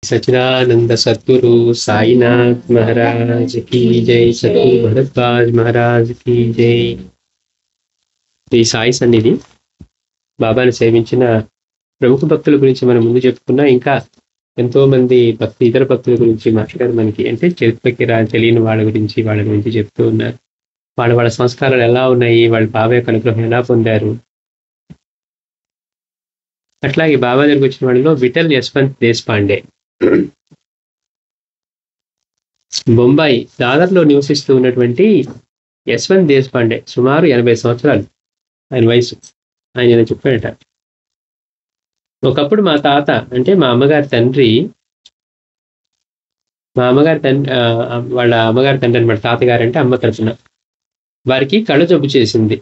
सच्चिदानंद सद्गुरु साईनाथ महाराज की जय। सद्गुरु भरद्वाज महाराज की जय। ఈ సాయి సన్నిధి బాబాని సేవించిన ప్రముఖ భక్తుల గురించి మనం ముందు చెప్పుకున్నా. ఇంకా ఎంతో మంది ఇతర భక్తుల గురించి మాట్లాడారు మనకి. అంటే చరిత్రకి తెలియని వాళ్ళ గురించి చెప్తూ ఉన్నారు. వాళ్ళ సంస్కారాలు ఎలా ఉన్నాయి, వాళ్ళ బాబా యొక్క అనుగ్రహం ఎలా పొందారు. అట్లాగే బాబా దగ్గరికి వచ్చిన వాళ్ళలో విఠల్ యశ్వంత్ దేశపాండే, బొంబాయి దాదర్లో నివసిస్తూ ఉన్నటువంటి యశ్వంత్ దేశపాండే సుమారు 80 సంవత్సరాలు ఆయన వయసు. ఆయన చెప్పాడట, ఒకప్పుడు మా తాత అంటే మా అమ్మగారి తండ్రి వాళ్ళ అమ్మగారి తండ్రి అనమాట. తాతగారు అంటే అమ్మ తరఫున. వారికి కళ్ళ జబ్బు చేసింది.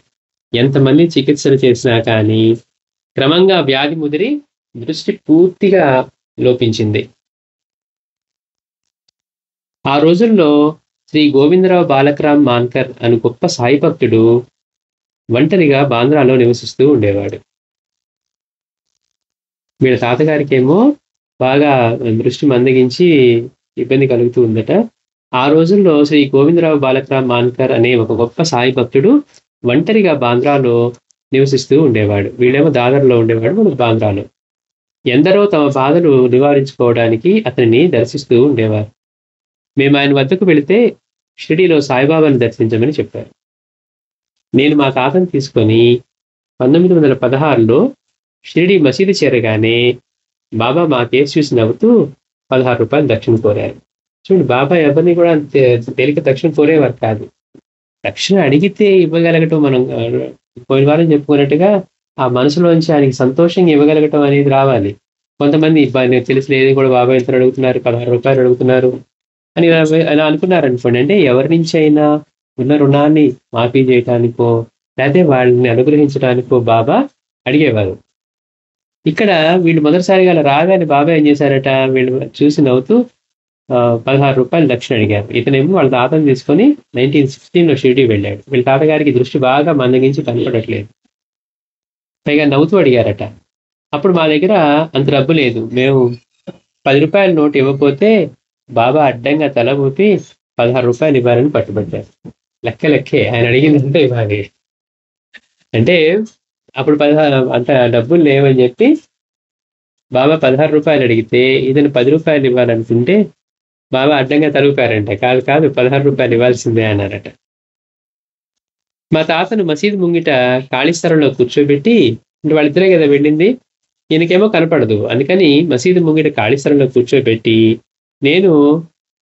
ఎంతమంది చికిత్సలు చేసినా కానీ క్రమంగా వ్యాధి ముదిరి దృష్టి పూర్తిగా లోపించింది. ఆ రోజుల్లో శ్రీ గోవిందరావు బాలకరామ్ మాన్కర్ అను గొప్ప సాయి భక్తుడు ఒంటరిగా బాంద్రాలో నివసిస్తూ ఉండేవాడు. వీళ్ళ తాతగారికి ఏమో బాగా దృష్టి మందగించి ఇబ్బంది కలుగుతూ ఉందట. ఆ రోజుల్లో శ్రీ గోవిందరావు బాలకరామ్ మాన్కర్ అనే ఒక గొప్ప సాయి భక్తుడు ఒంటరిగా బాంద్రాలో నివసిస్తూ ఉండేవాడు. వీళ్ళేమో దాదర్లో ఉండేవాడు, వాళ్ళు బాంద్రాలో. ఎందరో తమ బాధలు నివారించుకోవడానికి అతనిని దర్శిస్తూ ఉండేవారు. మేము ఆయన వద్దకు వెళితే షిరిడీలో సాయిబాబాను దర్శించమని చెప్పారు. నేను మా తాతను తీసుకొని 1916లో షిరిడీ మసీదు చేరగానే బాబా మా కేసు చూసి నవ్వుతూ 16 రూపాయలు దక్షిణ కోరారు. చూడండి, బాబా ఎవరిని కూడా తేలిక దక్షిణ కోరేవారు కాదు. దక్షిణ అడిగితే ఇవ్వగలగటం, మనం పోయిన వారం చెప్పుకున్నట్టుగా ఆ మనసులోంచి ఆయనకి సంతోషంగా ఇవ్వగలగటం అనేది రావాలి. కొంతమంది తెలిసి లేదు కూడా బాబా ఎంత అడుగుతున్నారు, 16 రూపాయలు అడుగుతున్నారు అని అలా అనుకున్నారు అనుకోండి. అంటే ఎవరి నుంచి అయినా ఉన్న రుణాన్ని మాఫీ చేయటానికో లేకపోతే వాళ్ళని అనుగ్రహించడానికో బాబా అడిగేవారు. ఇక్కడ వీళ్ళు మొదటిసారిగా అలా రాగానే బాబా ఏం చేశారట, వీళ్ళు చూసి నవ్వుతూ 16 రూపాయలు దక్షిణ అడిగారు. ఇతనేమో వాళ్ళ తాతను తీసుకొని 1916లో షిరిడీ వెళ్ళాడు. వీళ్ళ తాతగారికి దృష్టి బాగా మందగించి కనపడట్లేదు. పైగా నవ్వుతూ అడిగారట. అప్పుడు మా దగ్గర అంత డబ్బు లేదు, మేము 10 రూపాయల నోటు ఇవ్వకపోతే బాబా అడ్డంగా తల ఊపి 16 రూపాయలు ఇవ్వాలని పట్టుబట్టారు. లెక్కే ఆయన అడిగిందంటే ఇవ్వాలి. అంటే అప్పుడు 16 అంత డబ్బులు లేవని చెప్పి బాబా 16 రూపాయలు అడిగితే ఇతను 10 రూపాయలు ఇవ్వాలనుకుంటే బాబా అడ్డంగా తలుపారంట. కాదు 16 రూపాయలు ఇవ్వాల్సిందే అన్నారట. మా తాతను మసీదు ముంగిట ఖాళీ స్థలంలో కూర్చోబెట్టి, అంటే వాళ్ళిద్దరే కదా వెళ్ళింది, ఈయనకేమో కనపడదు, అందుకని మసీదు ముంగిట ఖాళీ స్థలంలో కూర్చోబెట్టి నేను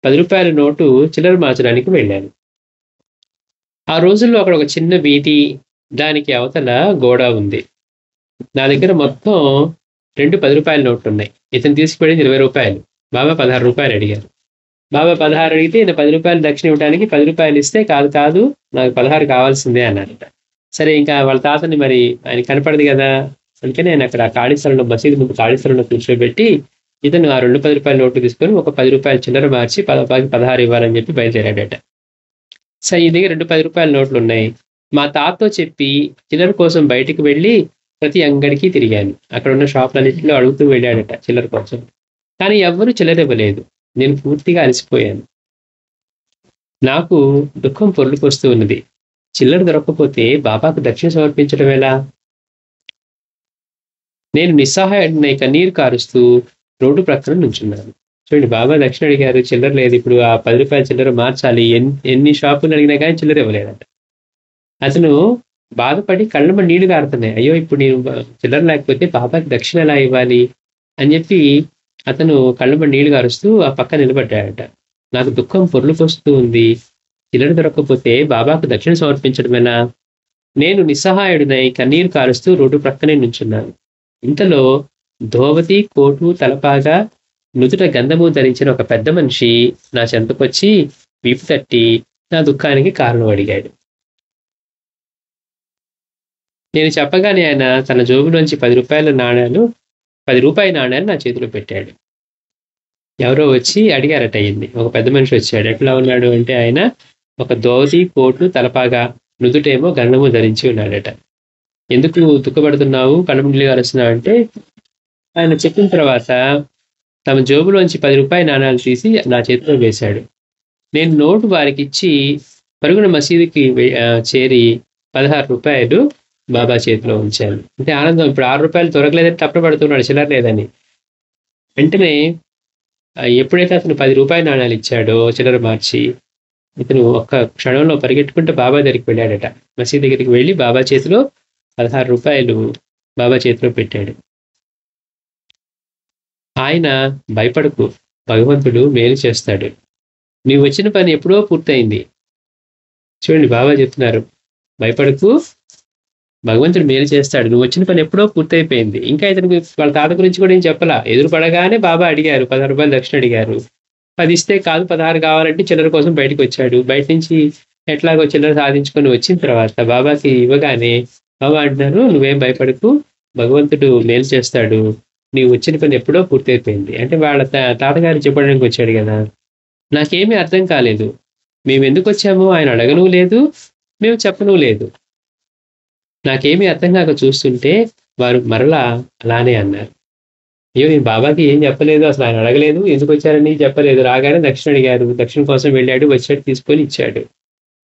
10 రూపాయల నోటు చిల్లర మార్చడానికి వెళ్ళాను. ఆ రోజుల్లో అక్కడ ఒక చిన్న వీధి, దానికి అవతల గోడ ఉంది. నా దగ్గర మొత్తం 2 10 రూపాయల నోట్లు ఉన్నాయి. ఇతను తీసుకుపోయింది 20 రూపాయలు. బాబా 16 రూపాయలు అడిగారు. బాబా 16 అడిగితే ఈయన 10 రూపాయలు దక్షిణ ఇవ్వడానికి 10 రూపాయలు ఇస్తే కాదు నాకు 16 కావాల్సిందే అన్నారట. సరే, ఇంకా వాళ్ళ తాతని మరి ఆయన కనపడదు కదా, అందుకని ఆయన అక్కడ ఖాళీ స్థలంలో మసీదు ముందు ఖాళీ స్థలంలో కూర్చోబెట్టి ఇతను ఆ 2 10 రూపాయల నోట్లు తీసుకొని ఒక 10 రూపాయల చిల్లర మార్చి 16 ఇవ్వాలని చెప్పి బయలుదేరాడట. సరే, ఈ దగ్గర 2 10 రూపాయల నోట్లు ఉన్నాయి. మా తాతతో చెప్పి చిల్లర కోసం బయటికి వెళ్ళి ప్రతి అంగడికి తిరిగాను. అక్కడ ఉన్న షాపులన్నింటిలో అడుగుతూ వెళ్ళాడట చిల్లర కోసం. కానీ ఎవ్వరూ చిల్లర ఇవ్వలేదు. నేను పూర్తిగా అలసిపోయాను. నాకు దుఃఖం పొర్లుకొస్తూ ఉన్నది. చిల్లర దొరకకపోతే బాబాకు దక్షిణ సమర్పించడం ఎలా? నేను నిస్సహాయుడినై కన్నీరు కారుస్తూ రోడ్డు ప్రక్కన నుంచున్నాను. చూడండి, బాబా దక్షిణ అడిగారు, చిల్లర లేదు. ఇప్పుడు ఆ 10 రూపాయల చిల్లర మార్చాలి. ఎన్ని షాపులు అడిగినా కానీ చిల్లర ఇవ్వలేదట. అతను బాధపడి కళ్ళమ్మ నీళ్లు కారుతున్నాయి. అయ్యో, ఇప్పుడు నేను చిల్లర లేకపోతే బాబాకి దక్షిణ ఎలా ఇవ్వాలి అని చెప్పి అతను కళ్ళమ్మ నీళ్లు కారుస్తూ ఆ పక్క నిలబడ్డాడట. నాకు దుఃఖం పొర్లుకొస్తూ ఉంది. చిల్లర దొరకకపోతే బాబాకు దక్షిణ సమర్పించడమేనా? నేను నిస్సహాయుడినై కన్నీరు కారుస్తూ రోడ్డు ప్రక్కనే నుంచున్నాను. ఇంతలో ధోవతి, కోటు, తలపాగా, నుదుట గంధము ధరించిన ఒక పెద్ద మనిషి నా చెంతకొచ్చి వీపు తట్టి నా దుఃఖానికి కారణం అడిగాడు. నేను చెప్పగానే ఆయన తన జోబులోంచి 10 రూపాయల నాణ్యాలు నా చేతిలో పెట్టాడు. ఎవరో వచ్చి అడిగారట అయింది. ఒక పెద్ద మనిషి వచ్చాడు. ఎట్లా ఉన్నాడు అంటే ఆయన ఒక ధోవతి, కోటు, తలపాగా, నుదుటేమో గంధము ధరించి ఉన్నాడట. ఎందుకు దుఃఖపడుతున్నావు, కళ్ళ నీళ్ళు కారుస్తున్నావు అంటే ఆయన చెప్పిన తర్వాత తమ జోబులోంచి 10 రూపాయల నాణాలు తీసి నా చేతిలో వేశాడు. నేను నోటు వారికిచ్చి పరుగున మసీదుకి చేరి 16 రూపాయలు బాబా చేతిలో ఉంచాను. అంటే ఆనందం. ఇప్పుడు 6 రూపాయలు దొరకలేదని తప్పపడుతున్నాడు చిల్లర లేదని. వెంటనే ఎప్పుడైతే అతను 10 రూపాయల నాణాలు ఇచ్చాడో చిల్లర మార్చి, ఇతను ఒక్క క్షణంలో పరిగెట్టుకుంటూ బాబా దగ్గరికి వెళ్ళాడట. మసీద్ దగ్గరికి వెళ్ళి బాబా చేతిలో 16 రూపాయలు బాబా చేతిలో పెట్టాడు. ఆయన భయపడకు, భగవంతుడు మేలు చేస్తాడు, నీవు వచ్చిన పని ఎప్పుడో పూర్తయింది. చూడండి బాబా చెప్తున్నారు, భయపడకు, భగవంతుడు మేలు చేస్తాడు, నువ్వు వచ్చిన పని ఎప్పుడో పూర్తయిపోయింది. ఇంకా ఇతనికి వాళ్ళ తాత గురించి కూడా ఏం చెప్పలా. ఎదురు పడగానే బాబా అడిగారు, 16 రూపాయలు దక్షిణ అడిగారు. 10 ఇస్తే కాదు 16 కావాలంటే చిల్లర కోసం బయటకు వచ్చాడు. బయట నుంచి ఎట్లాగో చిల్లర సాధించుకొని వచ్చిన తర్వాత బాబాకి ఇవ్వగానే బాబా అంటున్నారు, నువ్వేం భయపడకు, భగవంతుడు మేలు చేస్తాడు, నీవు వచ్చిన పని ఎప్పుడో పూర్తయిపోయింది. అంటే వాళ్ళ తాతగారు చెప్పడానికి వచ్చాడు కదా. నాకేమీ అర్థం కాలేదు, మేము ఎందుకు వచ్చామో ఆయన అడగను లేదు, మేము చెప్పను లేదు. నాకేమీ అర్థం కాక చూస్తుంటే వారు మరలా అలానే అన్నారు, అయ్యో నేను బాబాకి ఏం చెప్పలేదు, అసలు ఆయన అడగలేదు, ఎందుకు వచ్చారని చెప్పలేదు. రాగానే దక్షిణ అడిగారు, దక్షిణ కోసం వెళ్ళాడు, వచ్చాడు, తీసుకొని ఇచ్చాడు.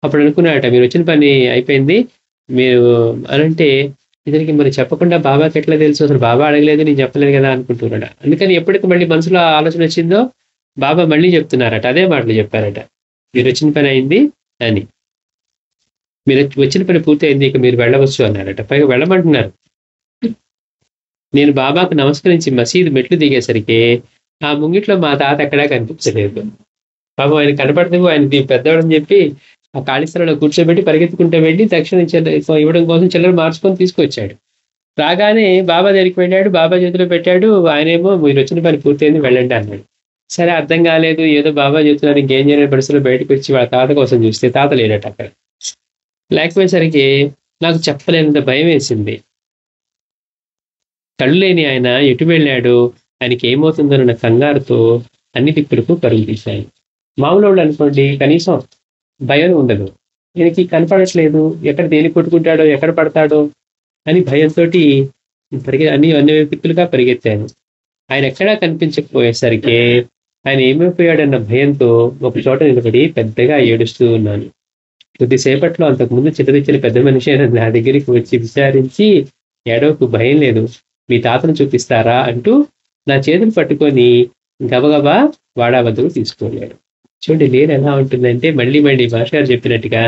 అప్పుడు అనుకున్నాడట, మీరు వచ్చిన పని అయిపోయింది మీరు అనంటే, ఇతనికి మరి చెప్పకుండా బాబాకి ఎట్లా తెలుసు, అసలు బాబా అడగలేదు నేను చెప్పలేదు కదా అనుకుంటున్నాడు. అందుకని ఎప్పటికీ మళ్ళీ మనసులో ఆలోచన వచ్చిందో బాబా మళ్ళీ చెప్తున్నారట, అదే మాటలు చెప్పారట, మీరు వచ్చిన పని అయింది అని, మీరు వచ్చిన పని పూర్తి అయింది, ఇక మీరు వెళ్ళవచ్చు అన్నారట. పైగా వెళ్ళమంటున్నారు. నేను బాబాకు నమస్కరించి మసీదు మెట్లు దిగేసరికి ఆ ముంగిట్లో మా తాత ఎక్కడా కనిపించలేదు. పాపం ఆయన కనపడదు, ఆయన పెద్దవాడని చెప్పి ఆ ఖాళీ స్థలంలో కూర్చోబెట్టి పరిగెత్తుకుంటూ వెళ్ళి దక్షిణ ఇవ్వడం కోసం చిల్లర మార్చుకొని తీసుకొచ్చాడు. రాగానే బాబా దగ్గరికి వెళ్ళాడు, బాబా చేతిలో పెట్టాడు. ఆయనేమో మీరు వచ్చిన పని పూర్తయింది వెళ్ళండి అన్నాడు. సరే అర్థం కాలేదు, ఏదో బాబా చెప్తున్నారు, ఇంకేం చేయని పరిస్థితుల్లో బయటకు వచ్చి వాళ్ళ తాత కోసం చూస్తే తాత లేడట అక్కడ. లేకపోయేసరికి నాకు చెప్పలేనంత భయం వేసింది. కళ్ళు లేని ఆయన ఎటు వెళ్ళాడు, ఆయనకి ఏమవుతుందన్న కంగారుతో అన్ని దిక్కులకు పరుగు తీశాను. మామూలు వాళ్ళు అనుకోండి కనీసం భయం ఉండదు, ఈయనకి కనపడట్లేదు, ఎక్కడ దేని కొట్టుకుంటాడో ఎక్కడ పడతాడో అని భయంతో అన్ని దిక్కులుగా పరిగెత్తాను. ఆయన ఎక్కడా కనిపించకపోయేసరికి ఆయన ఏమైపోయాడన్న భయంతో ఒక చోట నిలబడి పెద్దగా ఏడుస్తూ ఉన్నాను. కొద్దిసేపట్లో అంతకుముందు చిన్నదిచ్చిన పెద్ద మనిషి నా దగ్గరికి వచ్చి విచారించి, ఏడవకు, భయం లేదు, మీ తాతను చూపిస్తారా అంటూ నా చేతులు పట్టుకొని గబగబా వాడా వద్దకు తీసుకువెళ్ళాడు. చూడండి లీల ఎలా ఉంటుందంటే, మళ్ళీ భాష గారు చెప్పినట్టుగా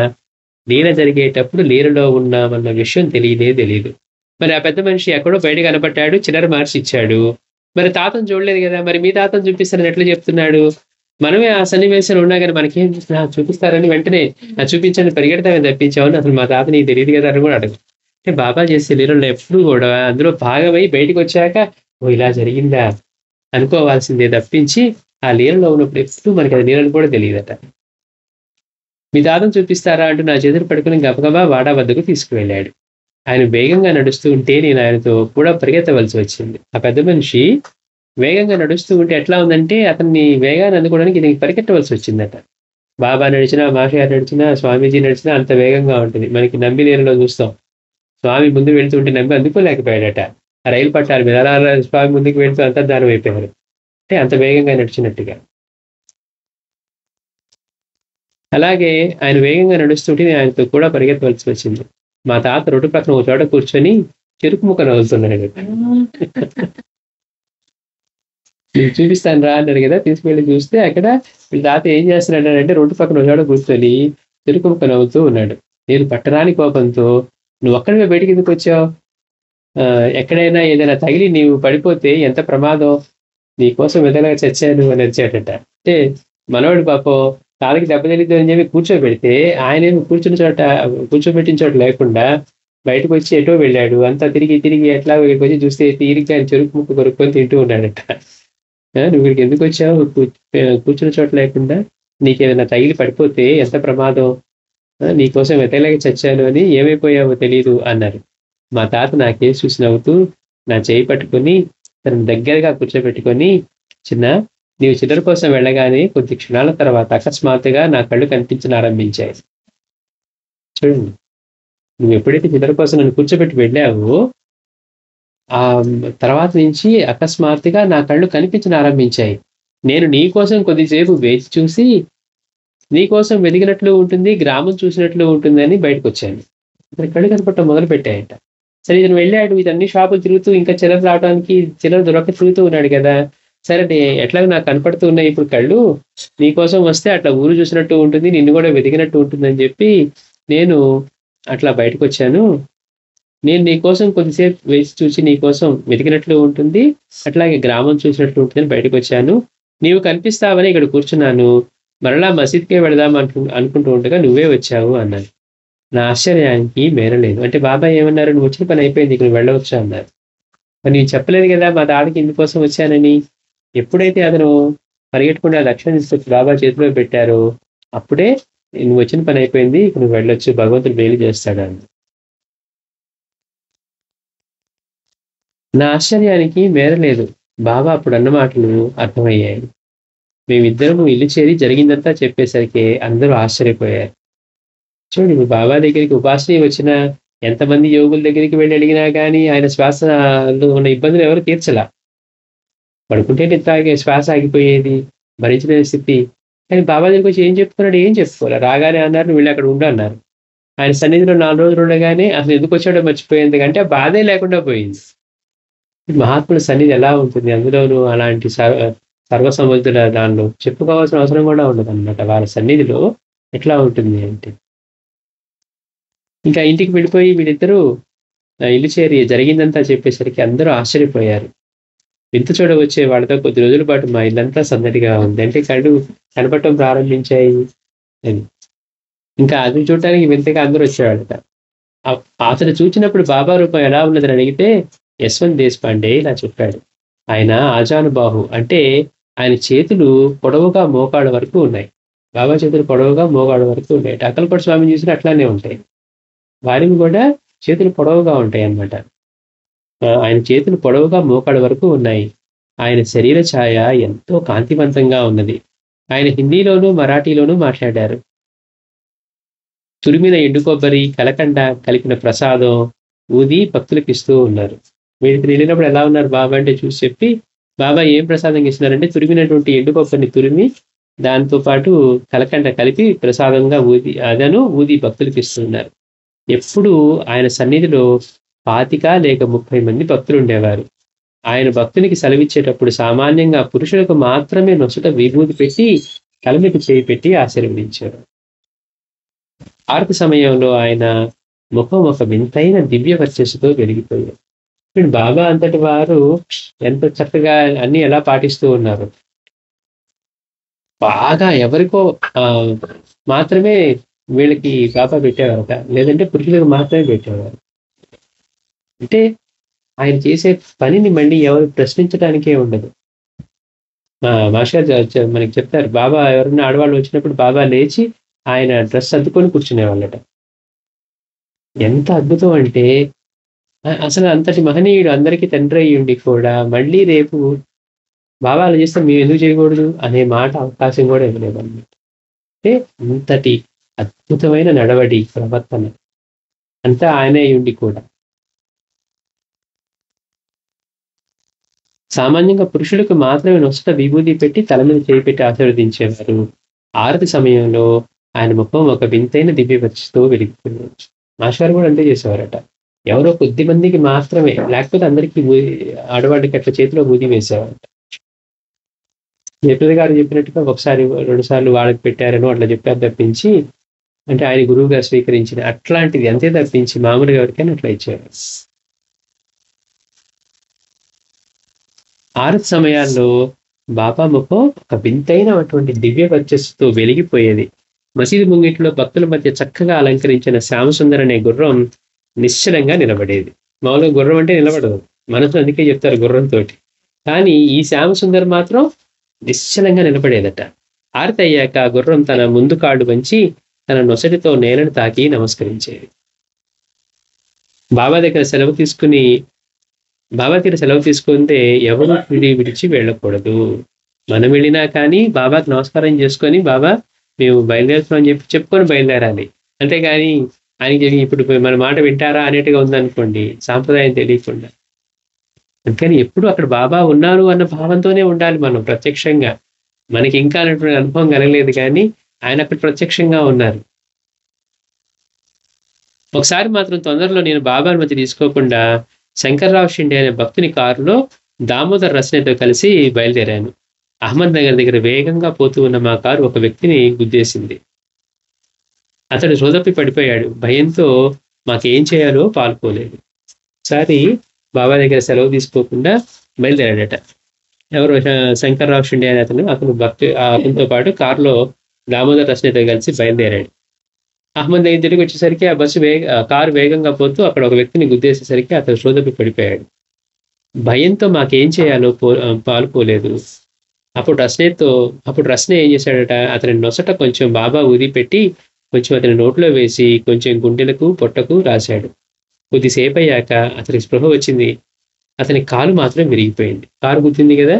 లీల జరిగేటప్పుడు లీలలో ఉన్నామన్న విషయం తెలియదు. మరి ఆ పెద్ద మనిషి ఎక్కడో బయట కనపడ్డాడు, చిల్లర మార్చి ఇచ్చాడు. మరి తాతను చూడలేదు కదా, మరి మీ తాతను చూపిస్తారని ఎట్లా చెప్తున్నాడు? మనమే ఆ సన్నివేశంలో ఉన్నా కానీ మనకేం చూపిస్తారని వెంటనే చూపించండి పరిగెడతామని తప్పించామని, అసలు మా తాత నీకు తెలియదు కదా అని కూడా అడగదు. అంటే బాబా చేసే లీలలో ఎప్పుడు కూడా అందులో భాగమై బయటకు వచ్చాక ఓ ఇలా జరిగిందా అనుకోవాల్సిందే తప్పించి ఆ లీలలో ఉన్నప్పుడు ఎప్పుడు మనకి అది లీలను కూడా తెలియదట. మీ తాతను చూపిస్తారా అంటూ నా చేతులు పట్టుకుని గబగబా వాడా వద్దకు తీసుకువెళ్ళాడు. ఆయన వేగంగా నడుస్తూ ఉంటే నేను ఆయనతో కూడా పరిగెత్తవలసి వచ్చింది. ఆ పెద్ద మనిషి వేగంగా నడుస్తూ ఉంటే ఎట్లా ఉందంటే, అతన్ని వేగాన్ని అందుకోవడానికి దీనికి పరిగెట్టవలసి వచ్చిందట. బాబా నడిచినా, మాషగారు నడిచినా, స్వామీజీ నడిచినా అంత వేగంగా ఉంటుంది. మనకి నంబి నీరులో చూస్తాం, స్వామి ముందు వెళ్తుంటే నంబి అందుకోలేకపోయాడట. ఆ రైలు పట్టాల మీద అలా స్వామి ముందుకు వెళ్తూ అంతర్ధానం అయిపోయారు. అంటే అంత వేగంగా నడిచినట్టుగా. అలాగే ఆయన వేగంగా నడుస్తుంటే నేను ఆయనతో కూడా పరిగెత్తవలసి వచ్చింది. మా తాత రోడ్డు పక్కన ఒక చోట కూర్చొని చెరుకు ముక్క నవ్వుతున్నాడు. నేను చూపిస్తాను రా అన్నాడు కదా, తీసుకువెళ్ళి చూస్తే అక్కడ వీళ్ళ తాత ఏం చేస్తున్నాడు అంటే, రోడ్డు పక్కన ఒక చోట కూర్చొని చెరుకు ముక్క నవ్వుతూ ఉన్నాడు. నేను పట్టరాని కోపంతో, నువ్వు ఒక్కడివే బయటికి ఎందుకు వచ్చావు, ఎక్కడైనా ఏదైనా తగిలి నీవు పడిపోతే ఎంత ప్రమాదం, నీకోసం ఎదలగా చచ్చాను అని వచ్చాడట. అంటే మనవాడు పాపం తాతకి దెబ్బ తెలియదు అని చెప్పి కూర్చోబెడితే ఆయనేమి కూర్చోబెట్టిన చోట లేకుండా బయటకు వచ్చి ఎటో వెళ్ళాడు. అంతా తిరిగి ఎట్లా ఇక్కడికి వచ్చి చూస్తే తీరిగ్గా ఆయన చెరుకు ముక్క కొరుక్కొని తింటూ ఉన్నాడట. నువ్వు ఇక్కడికి ఎందుకు వచ్చావు, కూర్చున్న చోట లేకుండా, నీకేమైనా తగిలి పడిపోతే ఎంత ప్రమాదం, నీకోసం వెతలేక చచ్చాను అని, ఏమైపోయావో తెలియదు అన్నారు. మా తాత నా కేసు చూసి నవ్వుతూ నా చేయి పట్టుకొని తనను దగ్గరగా కూర్చోబెట్టుకొని, నీవు చిల్లర కోసం వెళ్ళగానే కొద్ది క్షణాల తర్వాత అకస్మాత్తుగా నా కళ్ళు కనిపించనారంభించాయి. చూడండి, నువ్వు ఎప్పుడైతే చిల్లర కోసం నన్ను కూర్చోబెట్టి వెళ్ళావో ఆ తర్వాత నుంచి అకస్మాత్తుగా నా కళ్ళు కనిపించనారంభించాయి. నేను నీ కోసం కొద్దిసేపు వేచి చూసి, నీ కోసం వెతికినట్లు ఉంటుంది, గ్రామం చూసినట్లు ఉంటుందని బయటకొచ్చాను. అతని కళ్ళు కనపడటం మొదలుపెట్టాయట. సరే ఇతను వెళ్ళాడు, ఇతన్ని షాపులు తిరుగుతూ ఇంకా చిల్లర రావడానికి చిల్లర దొరక్క తిరుగుతూ ఉన్నాడు గదా! సరే ఎట్లాగో నాకు కనపడుతూ ఉన్నాయి ఇప్పుడు కళ్ళు. నీ కోసం వస్తే అట్లా ఊరు చూసినట్టు ఉంటుంది, నిన్ను గూడా వెతికినట్టు ఉంటుందని జెప్పి, నేను అట్లా బయటకొచ్చాను. నేను నీ కోసం కొద్దిసేపు వేచి చూసి నీ కోసం వెతికినట్లు ఉంటుంది, అట్లాగే గ్రామం చూసినట్లు ఉంటుందని బయటకొచ్చాను. నీవు కనిపిస్తావని ఇక్కడ కూర్చున్నాను. మరలా మసీద్‌కే వెళదాం అనుకుంటూ ఉండగా నువ్వే వచ్చావు అన్నాను. నా ఆశ్చర్యానికి మేరలేదు. అంటే బాబాయ్ ఏమన్నారు? "నువ్వు వచ్చిన పని అయిపోయింది. ఇక నువ్వు వెళ్ళవచ్చు" అన్నారు. మరి నీవు చెప్పలేదు గదా! మా తాతకి ఇందుకోసం వచ్చానని. ఎప్పుడైతే అతను పరిగెట్టకుండా లక్షణం తీసుకొచ్చి బాబా చేతిలో పెట్టారో, అప్పుడే "నువ్వు వచ్చిన పని అయిపోయింది. ఇక నువ్వు వెళ్ళొచ్చు. భగవంతుడు మేలు చేస్తాడు" అన్నారు. నా ఆశ్చర్యానికి మేరలేదు. బాబా అప్పుడన్న మాటలు అర్థమయ్యాయి. మేమిద్దరము ఇల్లు చేరి జరిగిందంతా చెప్పేసరికి అందరూ ఆశ్చర్యపోయారు. చూడు ఇప్పుడు బాబా దగ్గరికి ఉపాసనీ వచ్చిన ఎంతమంది యోగుల దగ్గరికి వెళ్లి అడిగినా గానీ ఆయన శ్వాసలో ఉన్న ఇబ్బందులు ఎవరు తీర్చలా. పడుకుంటేనే శ్వాస ఆగిపోయేది. భరించలేని స్థితి. కానీ బాబా దగ్గరికొచ్చి ఏం చెప్పుకున్నాడు? ఏం చెప్పుకోలే. రాగానే అన్నారు, "నువ్వు వెళ్లి అక్కడ ఉండు" అన్నారు. ఆయన సన్నిధిలో 4 రోజులు ఉండగానే అసలు ఎందుకొచ్చాడో మర్చిపోయింది. అంటే ఆ బాధే లేకుండా పోయింది. మహాత్ముల సన్నిధి ఎలా ఉంటుంది? అందులోనూ అలాంటి సర్వసమర్థుల దానిలో చెప్పుకోవాల్సిన అవసరం కూడా ఉండదనమాట. వాళ్ళ సన్నిధిలో ఎట్లా ఉంటుంది అంటే. ఇంకా ఇంటికి వెళ్ళిపోయి వీళ్ళిద్దరూ ఇల్లు చేరి జరిగిందంతా చెప్పేసరికి అందరూ ఆశ్చర్యపోయారు. వింత చూడవచ్చే వాళ్ళతో కొద్ది రోజుల పాటు మా ఇల్లంతా సందడిగా ఉంది. అంటే కళ్ళు కనపడటం ప్రారంభించాయి అని. ఇంకా అది చూడటానికి వింతగా అందరూ వచ్చేవాళ్ళట. అతను చూచినప్పుడు బాబా రూపం ఎలా ఉన్నదని అడిగితే యశ్వంత్ దేశపాండే ఇలా చెప్పాడు. ఆయన ఆజానుబాహు అంటే ఆయన చేతులు పొడవుగా మోకాళ్ళ వరకు ఉన్నాయి. బాబా చేతులు పొడవుగా మోకాళ్ళ వరకు ఉన్నాయి. అక్కలకోట స్వామిని చూసినా అట్లానే ఉంటాయి. వారివి కూడా చేతులు పొడవుగా ఉంటాయన్నమాట. ఆయన చేతులు పొడవుగా మోకాళ్ళ వరకు ఉన్నాయి. ఆయన శరీర ఛాయ ఎంతో కాంతివంతంగా ఉన్నది. ఆయన హిందీలోనూ, మరాఠీలోనూ మాట్లాడారు. తురిమిన ఎండు కొబ్బరి, కలకండ కలిపిన ప్రసాదం ఊది భక్తులకు ఇస్తూ ఉన్నారు. వీడికి వెళ్ళినప్పుడు ఎలా ఉన్నారు బాబా అంటే చూసి చెప్పి, బాబా ఏం ప్రసాదంగా ఇస్తున్నారంటే తురిమినటువంటి ఎండు కొబ్బరిని తురిమి దాంతో పాటు కలకండ కలిపి ప్రసాదంగా ఊది భక్తులకు ఇస్తున్నారు. ఎప్పుడు ఆయన సన్నిధిలో 25 లేక 30 మంది భక్తులు ఉండేవారు. ఆయన భక్తునికి సెలవిచ్చేటప్పుడు సామాన్యంగా పురుషులకు మాత్రమే నొసట విభూది పెట్టి తల మీద చేయి పెట్టి ఆశీర్వదించారు. హారతి సమయంలో ఆయన ముఖం ఒక వింతైన దివ్య వర్చస్సుతో వెలిగిపోయారు. ఇప్పుడు బాబా అంతటి వారు ఎంత చక్కగా అన్ని ఎలా పాటిస్తూ ఉన్నారు. బాగా ఎవరికో మాత్రమే వీళ్ళకి బాబా పెట్టేవారట. లేదంటే పురుషులకు మాత్రమే పెట్టేవారు. అంటే ఆయన చేసే పనిని మళ్ళీ ఎవరు ప్రశ్నించడానికే ఉండదు. మాస్టర్ మనకి చెప్తారు, బాబా ఎవరైనా ఆడవాళ్ళు వచ్చినప్పుడు బాబా లేచి ఆయన డ్రెస్ అద్దుకొని కూర్చునేవాళ్ళట. ఎంత అద్భుతం అంటే అసలు అంతటి మహనీయుడు అందరికీ తండ్రి అయ్యుండి కూడా మళ్ళీ రేపు బాబా అలా చేస్తే మేము ఎందుకు చేయకూడదు అనే మాట అవకాశం కూడా ఇవ్వలేదన్నమాట. అంటే అంతటి అద్భుతమైన నడవడి ప్రవర్తన అంతా ఆయనే అయ్యుండి కూడా. సామాన్యంగా పురుషులకు మాత్రమే నొసట విభూది పెట్టి తల మీద చేయి పెట్టి ఆశీర్వదించేవారు. ఆరతి సమయంలో ఆయన ముఖం ఒక వింతైన దివ్య వచ్చుతో వెలిగిపోయింది. మాస్టర్ కూడా అంతే చేసేవారట. ఎవరో కొద్ది మందికి మాత్రమే, లేకపోతే అందరికీ ఆడవాళ్ళకి అట్లా చేతిలో బూది వేసేవారట. జయప్రద గారు చెప్పినట్టుగా ఒకసారి 2 సార్లు వాళ్ళకి పెట్టారనో అట్లా చెప్పారు తప్పించి, అంటే ఆయన గురువుగా స్వీకరించిన అట్లాంటిది అంతే తప్పించి మామూలుగా ఎవరికైనా అట్లా ఇచ్చేవారు. ఆరతి సమయాల్లో బాబా ముఖం ఒక వింతైనటువంటి దివ్య వర్చస్సుతో వెలిగిపోయేది. మసీదు ముంగిట్లో భక్తుల మధ్య చక్కగా అలంకరించిన శ్యామసుందర్ అనే గుర్రం నిశ్చలంగా నిలబడేది. మామూలుగా గుర్రం అంటే నిలబడదు, మనసు అందుకే చెప్తారు గుర్రంతో. కానీ ఈ శ్యామసుందర్ మాత్రం నిశ్చలంగా నిలబడేదట. ఆరతి అయ్యాక గుర్రం తన ముందు కాడు వంచి తన నొసటితో నేలను తాకి నమస్కరించేది. బాబా దగ్గర సెలవు తీసుకుంటే ఎవరు విడిచి వెళ్ళకూడదు. మనం వెళ్ళినా కానీ బాబాకి నమస్కారం చేసుకొని, బాబా మేము బయలుదేరుతున్నాం అని చెప్పుకొని బయలుదేరాలి. అంతేగాని ఆయనకి ఇప్పుడు మన మాట వింటారా అనేట్టుగా ఉందనుకోండి, సాంప్రదాయం తెలియకుండా. అందుకని ఎప్పుడు అక్కడ బాబా ఉన్నారు అన్న భావంతోనే ఉండాలి మనం ప్రత్యక్షంగా. మనకి ఇంకా అటువంటి అనుభవం కలగలేదు కానీ ఆయన అక్కడ ప్రత్యక్షంగా ఉన్నారు. ఒకసారి మాత్రం తొందరలో నేను బాబా అనుమతి తీసుకోకుండా శంకర్రావు షిండే అనే భక్తుని కారులో దామోదర్ రస్నేతో కలిసి బయలుదేరాను. అహ్మద్ నగర్ దగ్గర వేగంగా పోతూ ఉన్న మా కారు ఒక వ్యక్తిని గుద్దేసింది. అతడు సోదప్పి పడిపోయాడు. భయంతో మాకేం చేయాలో పాల్పోలేదు. ఒకసారి బాబా దగ్గర సెలవు తీసుకోకుండా బయలుదేరాడట. ఎవరు? శంకర్రావు షిండే అనే అతను భక్తి అతనితో పాటు కారులో దామోదర్ రస్నేతో కలిసి బయలుదేరాడు. అహ్మద్ దగ్గర తిరిగి వచ్చేసరికి ఆ బస్సు కారు వేగంగా పోతూ అక్కడ ఒక వ్యక్తిని గుద్దేసేసరికి అతను సోదప్పి పడిపోయాడు. భయంతో మాకేం చేయాలో పాల్పోలేదు. అప్పుడు రస్నే ఏం చేశాడట, అతని నొసట కొంచెం బాబా ఊది పెట్టి కొంచెం అతని నోట్లో వేసి కొంచెం గుండెలకు పొట్టకు రాశాడు. కొద్దిసేపు అయ్యాక అతనికి స్పృహ వచ్చింది. అతని కాలు మాత్రం విరిగిపోయింది. కారు గుద్దింది కదా,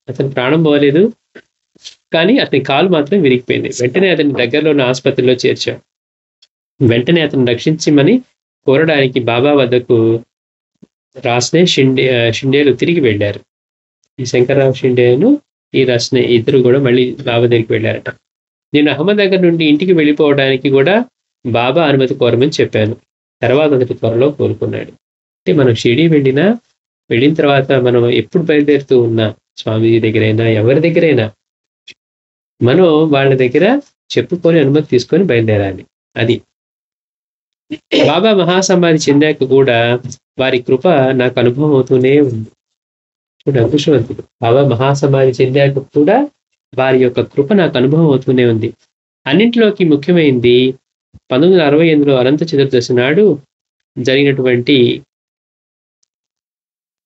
అతని ప్రాణం పోలేదు కానీ అతని కాలు మాత్రం విరిగిపోయింది. వెంటనే అతని దగ్గరలో ఉన్న ఆసుపత్రిలో చేర్చాం. వెంటనే అతను రక్షించమని కోరడానికి బాబా వద్దకు రాస్నే షిండేలు తిరిగి వెళ్ళారు. ఈ శంకర్రావు షిండేను ఈ రస్నే ఇద్దరు కూడా మళ్ళీ బాబా దగ్గరికి వెళ్ళారట. నేను అహ్మద్ దగ్గర నుండి ఇంటికి వెళ్ళిపోవడానికి కూడా బాబా అనుమతి కోరమని చెప్పాను. తర్వాత అతడు త్వరలో కోలుకున్నాడు. అంటే మనం షిరిడీ వెళ్ళిన తర్వాత మనం ఎప్పుడు బయలుదేరుతూ ఉన్నా, స్వామీజీ దగ్గరైనా ఎవరి దగ్గరైనా మనం వాళ్ళ దగ్గర చెప్పుకొని అనుమతి తీసుకొని బయలుదేరాలి. అది బాబా మహాసమాధి చెందాక కూడా వారి కృప నాకు అనుభవం అవుతూనే ఉంది. చూడండి, అదృష్టవంతుడు. బాబా మహాసమాధి చెందాక కూడా వారి యొక్క కృప నాకు అనుభవం అవుతూనే ఉంది. అన్నింటిలోకి ముఖ్యమైనది 1968లో అనంత చతుర్దశి నాడు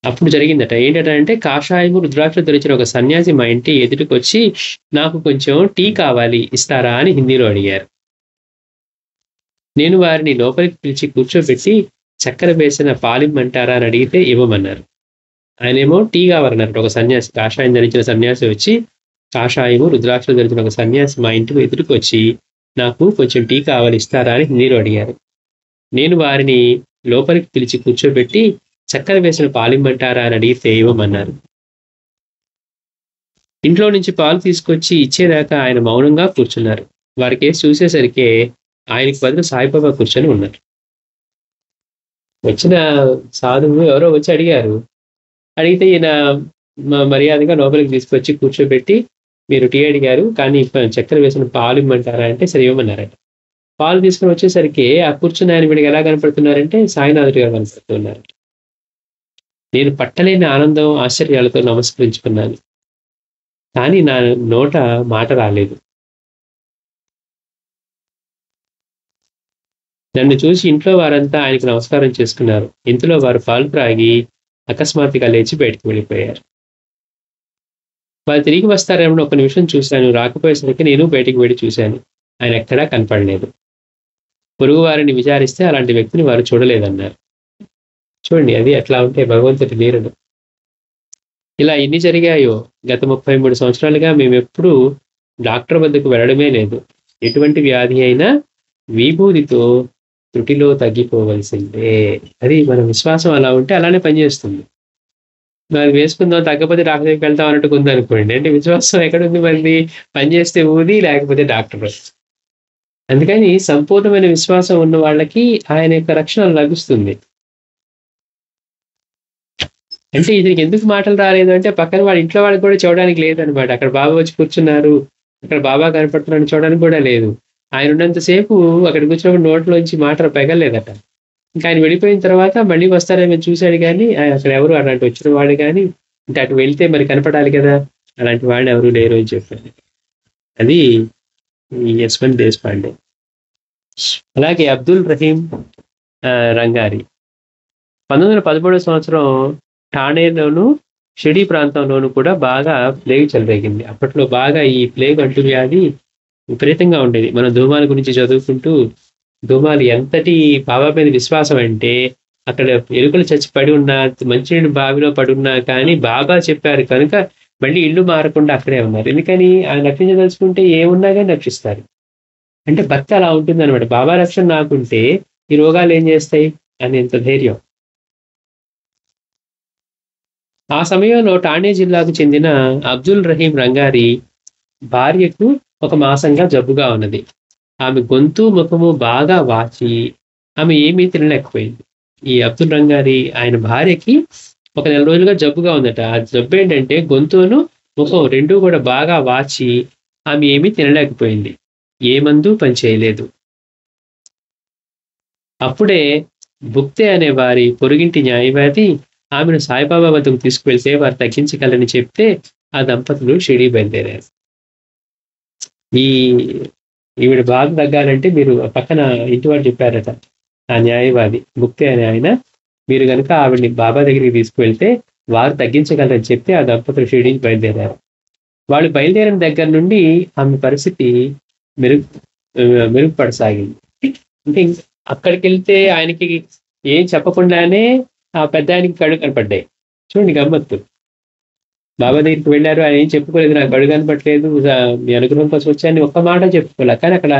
అప్పుడు జరిగిందట. ఏంటట అంటే, కాషాయము రుద్రాక్ష ధరించిన ఒక సన్యాసి మా ఇంటి ఎదుటికి వచ్చి నాకు కొంచెం టీ కావాలి, ఇస్తారా అని హిందీలో అడిగారు. నేను వారిని లోపలికి పిలిచి కూర్చోబెట్టి చక్కెర వేసిన పాలిమ్మంటారా అని అడిగితే ఇవ్వమన్నారు. ఆయనేమో టీ కావాలన్నారు. ఒక సన్యాసి, కాషాయం ధరించిన సన్యాసి వచ్చి, కాషాయము రుద్రాక్షలు ధరించిన ఒక సన్యాసి మా ఇంటికి ఎదురుకు వచ్చి నాకు కొంచెం టీ కావాలి, ఇస్తారా అని హిందీలో అడిగారు. నేను వారిని లోపలికి పిలిచి కూర్చోబెట్టి చక్కెర వేసిన పాలిమ్మంటారా అని అడిగితే ఇవ్వమన్నారు. ఇంట్లో నుంచి పాలు తీసుకొచ్చి ఇచ్చేదాకా ఆయన మౌనంగా కూర్చున్నారు. వారికేసి చూసేసరికి ఆయనకి బదులు సాయిబాబా కూర్చొని ఉన్నారు. వచ్చిన సాధువు ఎవరో వచ్చి అడిగితే ఈయన మర్యాదగా లోపలికి తీసుకొచ్చి కూర్చోబెట్టి, మీరు టీ అడిగారు కానీ చక్కెర వేసిన పాలు ఇమ్మంటారా అంటే సరే ఇవ్వమన్నారట. పాలు తీసుకుని వచ్చేసరికి ఆ కూర్చున్న ఆయన వీడికి ఎలా కనపడుతున్నారంటే సాయినాథుడిగా కనపడుతున్నారు. నేను పట్టలేని ఆనందం ఆశ్చర్యాలతో నమస్కరించుకున్నాను. కానీ నా నోట మాట రాలేదు. నన్ను చూసి ఇంట్లో వారంతా ఆయనకు నమస్కారం చేసుకున్నారు. ఇంతలో వారు పాలు త్రాగి అకస్మాత్తుగా లేచి బయటకు వెళ్ళిపోయారు. వారు తిరిగి వస్తారేమో ఒక నిమిషం చూశాను. రాకపోయేసరికి నేను బయటికి వెళ్ళి చూశాను. ఆయన ఎక్కడా కనపడలేదు. పొరుగు వారిని విచారిస్తే అలాంటి వ్యక్తిని వారు చూడలేదన్నారు. చూడండి, అది ఎట్లా ఉంటే భగవంతుడి లీలలు. ఇలా ఎన్ని జరిగాయో. గత 33 సంవత్సరాలుగా మేము ఎప్పుడూ డాక్టర్ వద్దకు వెళ్ళడమే లేదు. ఎటువంటి వ్యాధి అయినా విభూతితో త్రుటిలో తగ్గిపోవలసిందే. అది మన విశ్వాసం అలా ఉంటే అలానే పనిచేస్తుంది. మరి వేసుకుందాం, తగ్గకపోతే డాక్టర్ దగ్గరికి వెళ్తాం అన్నట్టు ఉందనుకోండి. అంటే విశ్వాసం ఎక్కడుంది మరి? పనిచేస్తే ఊది, లేకపోతే డాక్టర్. అందుకని సంపూర్ణమైన విశ్వాసం ఉన్న వాళ్ళకి ఆయన యొక్క రక్షణ లభిస్తుంది. అంటే ఇతనికి ఎందుకు మాటలు రాలేదు అంటే, పక్కన వాడి ఇంట్లో వాళ్ళకి కూడా చూడడానికి లేదనమాట. అక్కడ బాబా వచ్చి కూర్చున్నారు, అక్కడ బాబా కనపడుతున్నారని చూడడానికి కూడా లేదు. ఆయన ఉన్నంతసేపు అక్కడ కూర్చున్నప్పుడు నోట్లోంచి మాట పెగలేదట. ఇంకా ఆయన వెళ్ళిపోయిన తర్వాత మళ్ళీ వస్తారేమో చూశాడు కానీ అక్కడ ఎవరు అలాంటి వచ్చిన వాడు కానీ, అంటే అటు వెళ్తే మరి కనపడాలి కదా, అలాంటి వాళ్ళు ఎవరు లేరు అని చెప్పారు. అది ఈ యశ్వంత్ దేశపాండే. అలాగే అబ్దుల్ రహీం రంగారి 1913 సంవత్సరం ఠాణేలోను షిరిడీ ప్రాంతంలోనూ కూడా బాగా ప్లేగ్ చెలరేగింది. అప్పట్లో బాగా ఈ ప్లేగ్ అంటువ్యాధి విపరీతంగా ఉండేది. మనం ధూమాల గురించి చదువుకుంటూ, ధూమాలు ఎంతటి బాబా మీద విశ్వాసం అంటే, అక్కడ ఎలుకలు చచ్చి పడి ఉన్నా, మంచినీళ్ళు బావిలో పడున్నా కానీ బాబా చెప్పారు కనుక మళ్ళీ ఇల్లు మారకుండా అక్కడే ఉన్నారు. ఎందుకని? ఆయన రక్షించదలుచుకుంటే ఏమున్నా కానీ రక్షిస్తారు. అంటే భక్తి అలా ఉంటుంది అనమాట. బాబా రక్షణ నాకుంటే ఈ రోగాలు ఏం చేస్తాయి అనేంత ధైర్యం. ఆ సమయంలో ఠాణే జిల్లాకు చెందిన అబ్దుల్ రహీం రంగారి భార్యకు ఒక మాసంగా జబ్బుగా ఉన్నది. ఆమె గొంతు, ముఖము బాగా వాచి ఆమె ఏమీ తినలేకపోయింది. ఈ అబ్దుల్ రంగారి ఆయన భార్యకి ఒక నెల రోజులుగా జబ్బుగా ఉందట. ఆ జబ్బు ఏంటంటే గొంతును, ముఖం 2 కూడా బాగా వాచి ఆమె ఏమీ తినలేకపోయింది. ఏ మందు పనిచేయలేదు. అప్పుడే భుక్తే అనే వారి పొరుగింటి న్యాయవాది ఆమెను సాయిబాబా వద్దకు తీసుకువెళ్తే వారు తగ్గించగలని చెప్తే ఆ దంపతులు షిరిడీ బయలుదేరారు. ఈ ఈవిడ బాధ తగ్గాలంటే మీరు పక్కన ఇంటి వాడు చెప్పారట, ఆ న్యాయవాది భుక్తే అనే ఆయన, మీరు గనుక ఆవిడ్ని బాబా దగ్గరికి తీసుకువెళ్తే వారు తగ్గించగలరని చెప్తే ఆ దంపతులు షిరిడీకి బయలుదేరారు. వాళ్ళు బయలుదేరిన దగ్గర నుండి ఆమె పరిస్థితి మెరుగు మెరుగుపడసాగింది. అంటే అక్కడికెళ్తే ఆయనకి ఏం చెప్పకుండానే ఆ పెద్దాయనకి కళ్ళు కనపడ్డాయి. చూడండి గమ్మత్తు. బాబా దగ్గరికి వెళ్ళారు. ఆయన ఏం చెప్పుకోలేదు. నాకు కళ్ళు కనపట్లేదు. మీ అనుగ్రహం కోసం వచ్చాను ఒక్క మాట చెప్పుకోలే. కానీ అక్కడ